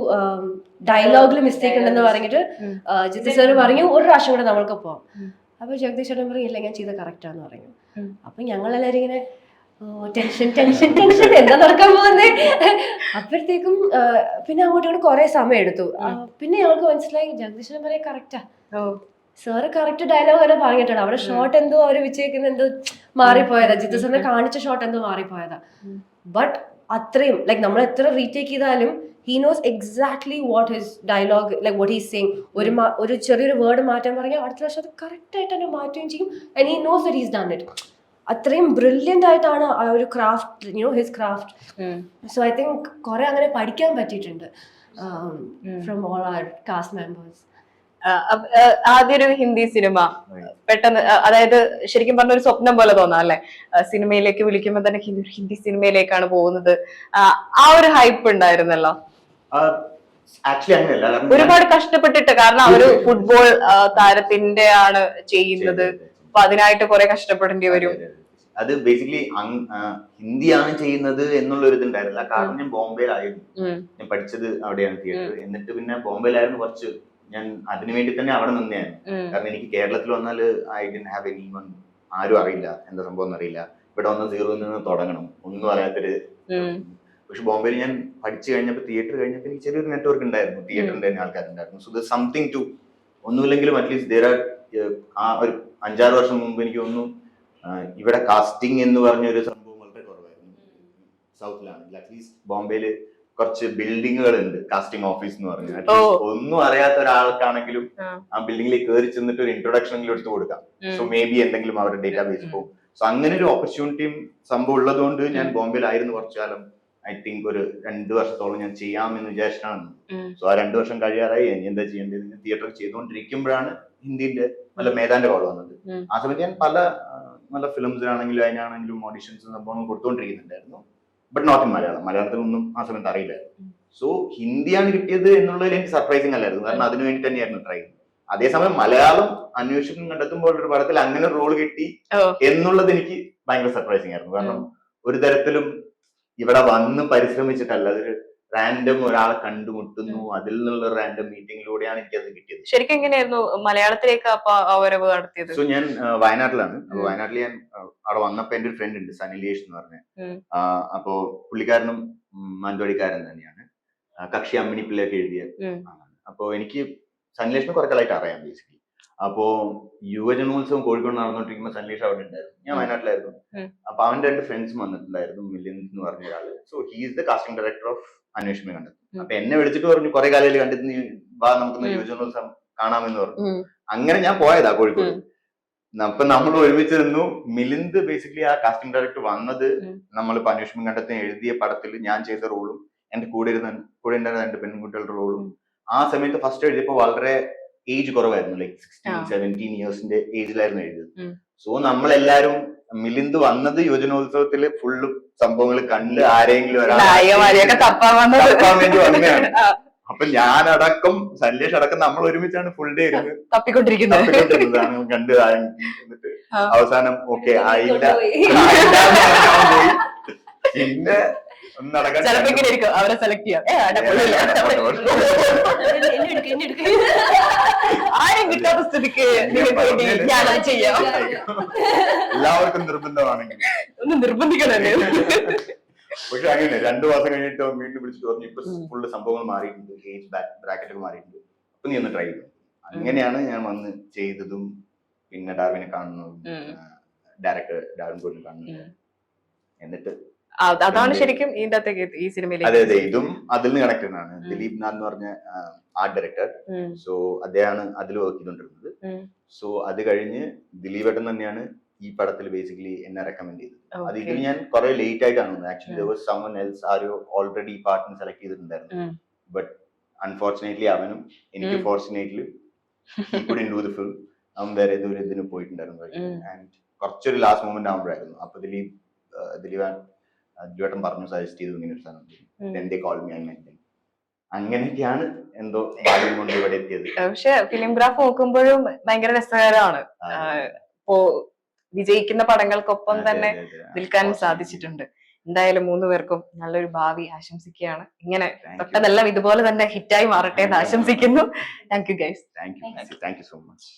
ഡയലോഗിൽ മിസ്റ്റേക്ക് ഉണ്ടെന്ന് പറഞ്ഞിട്ട് ജിത്തു സാർ പറഞ്ഞു ഒരു പ്രാവശ്യം കൂടെ നമ്മൾക്ക് പോവാം. അപ്പൊ ജഗദീഷ് ചേട്ടൻ പറയും ഇല്ല ഞാൻ ചെയ്ത കറക്റ്റാന്ന് പറഞ്ഞു. അപ്പൊ ഞങ്ങളെല്ലാരും ഇങ്ങനെ ടെൻഷൻ ടെൻഷൻ ടെൻഷൻ എന്താ നടക്കാൻ പോകുന്നേ. അപ്പോഴത്തേക്കും പിന്നെ അങ്ങോട്ടും ഇങ്ങോട്ട് കുറെ സമയം എടുത്തു. പിന്നെ ഞങ്ങൾക്ക് മനസ്സിലായി ജഗദീഷ് ചേട്ടൻ പറയാ കറക്റ്റാ, സാറ് കറക്റ്റ് ഡയലോഗ് തന്നെ പറഞ്ഞിട്ടുണ്ട്. അവിടെ ഷോട്ട് എന്തോ അവര് വെച്ചേക്കുന്ന എന്തോ മാറിപ്പോയതാ, ജിത്തു സാറിനെ കാണിച്ച ഷോട്ട് എന്തോ മാറിപ്പോയതാ. ബട്ട് അത്രയും ലൈക്ക് നമ്മൾ എത്ര റീടേക്ക് ചെയ്താലും he knows exactly what his dialogue, like what he's saying. ഒരു ചെറിയൊരു വേർഡ് മാറ്റാൻ പറഞ്ഞാൽ അടുത്ത പ്രാവശ്യം അത് കറക്റ്റ് ആയിട്ട് തന്നെ മാറ്റുകയും ചെയ്യും. and he knows that he's done it. അത്രയും ബ്രില്യൻ്റ് ആയിട്ടാണ് ആ ഒരു craft, his craft. So I think കുറെ അങ്ങനെ പഠിക്കാൻ പറ്റിയിട്ടുണ്ട് from all our cast members. ആദ്യ ഒരു ഹിന്ദി സിനിമ പെട്ടെന്ന്, അതായത് ശരിക്കും പറഞ്ഞ ഒരു സ്വപ്നം പോലെ തോന്നാം അല്ലെ, സിനിമയിലേക്ക് വിളിക്കുമ്പോൾ തന്നെ ഹിന്ദി സിനിമയിലേക്കാണ് പോകുന്നത്. ആ ഒരു ഹൈപ്പ് ഉണ്ടായിരുന്നല്ലോ. ആക്ച്വലി അങ്ങനെയല്ല, ഒരുപാട് കഷ്ടപ്പെട്ടിട്ട്, കാരണം അവര് ഫുട്ബോൾ താരത്തിന്റെ ആണ് ചെയ്യുന്നത്, അപ്പൊ അതിനായിട്ട് കുറെ കഷ്ടപ്പെടേണ്ടി വരും. അത് ബേസിക്കലി ഹിന്ദിയാണ് ചെയ്യുന്നത് എന്നുള്ള ഒരു ഇതുണ്ടായിരുന്നില്ല. കാരണം ഞാൻ ബോംബെയിലായിരുന്നു, ഞാൻ പഠിച്ചത് അവിടെയാണ് തിയേറ്റർ. എന്നിട്ട് പിന്നെ ബോംബെയിലായിരുന്നു കുറച്ച്, ഞാൻ അതിനു വേണ്ടി തന്നെ അവിടെ നിന്നെയാണ്. കാരണം എനിക്ക് കേരളത്തിൽ വന്നാൽ ഐ ഡിഡ്ന്റ് ഹാവ് എനിവൺ, ആരും അറിയില്ല എന്താ സംഭവം എന്നറിയില്ല. ഇവിടെ വന്ന് സീറോയിൽ നിന്ന് തുടങ്ങണം, ഒന്നും അറിയാത്തൊരു. പക്ഷെ ബോംബെയിൽ ഞാൻ പഠിച്ചു കഴിഞ്ഞപ്പോൾ, തിയേറ്റർ കഴിഞ്ഞപ്പോൾ എനിക്ക് ചെറിയൊരു നെറ്റ്വർക്ക് ഉണ്ടായിരുന്നു, തിയേറ്ററിന്റെ തന്നെ ആൾക്കാരുണ്ടായിരുന്നു. സോ ദർ സംതിങ് ടു, ഒന്നുമില്ലെങ്കിലും അറ്റ്ലീസ്റ്റ് ദേർ ആർ. ആ ഒരു 5-6 വർഷം മുമ്പ് എനിക്ക് തോന്നുന്നു ഇവിടെ കാസ്റ്റിംഗ് എന്ന് പറഞ്ഞൊരു സംഭവം വളരെ കുറവായിരുന്നു സൗത്തിലാണെങ്കിൽ. അറ്റ്ലീസ്റ്റ് ബോംബെയില് കുറച്ച് ബിൽഡിങ്ങുകൾ ഉണ്ട്, കാസ്റ്റിംഗ് ഓഫീസ് എന്ന് പറഞ്ഞു. ഒന്നും അറിയാത്ത ഒരാൾക്കാണെങ്കിലും ആ ബിൽഡിംഗിലേക്ക് കയറി ചെന്നിട്ട് ഒരു ഇൻട്രൊഡക്ഷൻ എടുത്ത് കൊടുക്കാം. സോ മേ ബി എന്തെങ്കിലും അവരുടെ ഡേറ്റാബേസ് പോകും. സോ അങ്ങനെ ഒരു ഓപ്പർച്യൂണിറ്റിയും സംഭവം ഉള്ളതുകൊണ്ട് ഞാൻ ബോംബെയിലായിരുന്നു കുറച്ചു കാലം. ഐ തിങ്ക് ഒരു 2 വർഷത്തോളം ഞാൻ ചെയ്യാമെന്ന് വിചാരിച്ചിട്ടാണ്. സോ ആ 2 വർഷം കഴിയാറായി. ഇനി എന്താ ചെയ്യേണ്ടത്? തിയേറ്റർ ചെയ്തുകൊണ്ടിരിക്കുമ്പോഴാണ് ഹിന്ദിന്റെ നല്ല മേധാന്റെ കോൾ വന്നത്. ആ സമയത്ത് ഞാൻ പല നല്ല ഫിലിംസിലാണെങ്കിലും അതിനാണെങ്കിലും ഓഡിഷൻസും സംഭവങ്ങൾ കൊടുത്തുകൊണ്ടിരിക്കുന്നുണ്ടായിരുന്നു. But not in Malayalam. മലയാളത്തിലൊന്നും ആ സമയത്ത് അറിയില്ലായിരുന്നു. സോ ഹിന്ദിയാണ് കിട്ടിയത് എന്നുള്ളതിൽ എനിക്ക് സർപ്രൈസിങ് അല്ലായിരുന്നു, കാരണം അതിനു വേണ്ടി തന്നെയായിരുന്നു ട്രൈ. അതേസമയം മലയാളം അന്വേഷണം കണ്ടെത്തുമ്പോൾ ഒരു പടത്തിൽ അങ്ങനെ ഒരു റോൾ കിട്ടി എന്നുള്ളത് എനിക്ക് ഭയങ്കര സർപ്രൈസിങ് ആയിരുന്നു. കാരണം ഒരു തരത്തിലും ഇവിടെ വന്ന് പരിശ്രമിച്ചിട്ടല്ല, അതൊരു റാൻഡം ഒരാളെ കണ്ടുമുട്ടുന്നു, അതിൽ നിന്നുള്ള റാൻഡം മീറ്റിംഗിലൂടെയാണ് എനിക്കത് കിട്ടിയത്. ശരിക്കും എങ്ങനെയായിരുന്നു മലയാളത്തിലേക്ക് അപ്പൊ വരവ് നടത്തിയത്? സോ ഞാൻ വയനാട്ടിലാണ്. അപ്പൊ വയനാട്ടിൽ ഞാൻ അവിടെ വന്നപ്പോ എന്റെ ഒരു ഫ്രണ്ട് ഉണ്ട്, സനിലേഷ് എന്ന് പറഞ്ഞ. അപ്പോ പുള്ളിക്കാരനും മാനന്തവാടിക്കാരൻ തന്നെയാണ്, കക്ഷി അമ്മിണിപ്പിള്ളയൊക്കെ എഴുതിയ ആളാണ്. അപ്പൊ എനിക്ക് സനിലേഷിനെ കുറെ കാലമായിട്ട് അറിയാം ബേസിക്കലി. അപ്പോ യുവജനോത്സവം കോഴിക്കോട് നടന്നുകൊണ്ടിരിക്കുമ്പോൾ സനിലേഷ് അവിടെ ഉണ്ടായിരുന്നു, ഞാൻ വയനാട്ടിലായിരുന്നു. അപ്പൊ അവന്റെ 2 ഫ്രണ്ട്സ് വന്നിട്ടുണ്ടായിരുന്നു, മിലിന്ദ് എന്ന് പറഞ്ഞ ഒരാള്. So he is the casting director of അന്വേഷണം കണ്ടെത്തും. അപ്പൊ എന്നെ വിളിച്ചിട്ട് പറഞ്ഞു കുറെ കാലം കണ്ടെത്തി, വാ നമുക്ക് യുവജനോത്സവം കാണാമെന്ന് പറഞ്ഞു. അങ്ങനെ ഞാൻ പോയതാ കോഴിക്കോട്. അപ്പൊ നമ്മൾ ഒരുമിച്ച് നിന്നു. മിലിന്ദ് ബേസിക്കലി ആ കാസ്റ്റിംഗ് ഡയറക്ടർ വന്നത് നമ്മളിപ്പോ അന്വേഷണം കണ്ടെത്തി എഴുതിയ പടത്തിൽ ഞാൻ ചെയ്ത റോളും എന്റെ കൂടെ ഉണ്ടായിരുന്ന 2 പെൺകുട്ടികളുടെ റോളും ആ സമയത്ത് ഫസ്റ്റ് എഴുതിയപ്പോ വളരെ ഏജ് കുറവായിരുന്നു, ലൈക്ക് 16-17 ഇയേഴ്സിന്റെ ഏജിലായിരുന്നു എഴുതിയത്. സോ നമ്മളെല്ലാരും മിലിന്ദ് വന്നത് യുവജനോത്സവത്തില് ഫുള്ള് സംഭവങ്ങൾ കണ്ട് ആരെങ്കിലും തപ്പാൻ വേണ്ടി വന്നതാണ്. അപ്പൊ ഞാനടക്കം സന്ദേശ് അടക്കം നമ്മൾ ഒരുമിച്ചാണ് ഫുൾ ഡേ ഇരുന്ന് തപ്പിക്കൊണ്ടിരിക്കുന്നത്. കണ്ട് എന്നിട്ട് അവസാനം ഓക്കെ ആയില്ല, പിന്നെ അവരെ സെലക്ട് ചെയ്യാം, ആരും കിട്ടാത്ത സ്ഥിതിക്ക് എല്ലാവർക്കും നിർബന്ധമാണെങ്കിൽ ഒന്ന് നിർബന്ധിക്കണല്ലേ. പക്ഷെ അങ്ങനെ 2 മാസം കഴിഞ്ഞിട്ട് വീണ്ടും വിളിച്ചിട്ട് പറഞ്ഞു ഇപ്പൊ ഫുള്ള് സംഭവങ്ങൾ മാറിയിട്ടുണ്ട്, ഏജ് ബ്രാക്കറ്റ് ഒക്കെ മാറിയിട്ടുണ്ട്, അപ്പൊ നീ ഒന്ന് ട്രൈ ചെയ്തു. അങ്ങനെയാണ് ഞാൻ വന്ന് ചെയ്തതും. പിന്നെ ഡാർവിനെ കാണുന്നതും, ഡയറക്ടർ ഡാർവിൻ കോഡിനെ കാണുന്നത്. എന്നിട്ട് അതാണ് ശരിക്കും ഈ സിനിമയിൽ. അതെ അതെ, ഇതും അതിൽ നിന്ന് കണക്റ്റഡ് ആണ്. ദിലീപ് നാഥ് എന്ന് പറഞ്ഞ ആർട്ട് ഡയറക്ടർ. സോ അദ്ദേഹമാണ് അതിൽ വർക്ക് ചെയ്തോണ്ടിരുന്നത്. സോ അത് കഴിഞ്ഞ് ദിലീപേട്ടൻ തന്നെയാണ് ഈ പടത്തിൽ ബേസിക്കലി എന്നെ റെക്കമെൻഡ് ചെയ്തത്. അത് ഇതിൽ ഞാൻ കുറെ ലേറ്റ് ആയിട്ടാണ് വന്നത്. Actually there was someone else arrow already ഈ പാർട്ടിന് സെലക്ട് ചെയ്തിട്ടുണ്ടായിരുന്നു. ബട്ട് അൺഫോർച്ചുനേറ്റ്ലി അവനും എനിക്ക് fortunately he couldn't do the film. അവൻ വേറെ ഏതൊരു ഇതിന് പോയിട്ടുണ്ടായിരുന്നു. ആൻഡ് കുറച്ചൊരു ലാസ്റ്റ് മൊമെന്റ് ആവുമ്പോഴായിരുന്നു. അപ്പൊ ദിലീപ് അജുവേട്ടൻ പറഞ്ഞു സജസ്റ്റ് ചെയ്തു ഇങ്ങനെ ഒരു സാധനം എന്തേ കോൾ മീ അങ്ങനെയൊക്കെയാണ് എന്തോ ഭാഗ്യം കൊണ്ട് ഇവിടെ എത്തിയത്. പക്ഷെ ഫിലിംഗ്രാഫ് നോക്കുമ്പോഴും ഭയങ്കര രസകരമാണ്. ഇപ്പോ വിജയിക്കുന്ന പടങ്ങൾക്കൊപ്പം തന്നെ നിൽക്കാനും സാധിച്ചിട്ടുണ്ട്. എന്തായാലും 3 പേർക്കും നല്ലൊരു ഭാവി ആശംസിക്കുകയാണ്. ഇങ്ങനെ തൊട്ടതെല്ലാം ഇതുപോലെ തന്നെ ഹിറ്റായി മാറട്ടെ എന്ന് ആശംസിക്കുന്നു. Thank you guys. Thank you so much.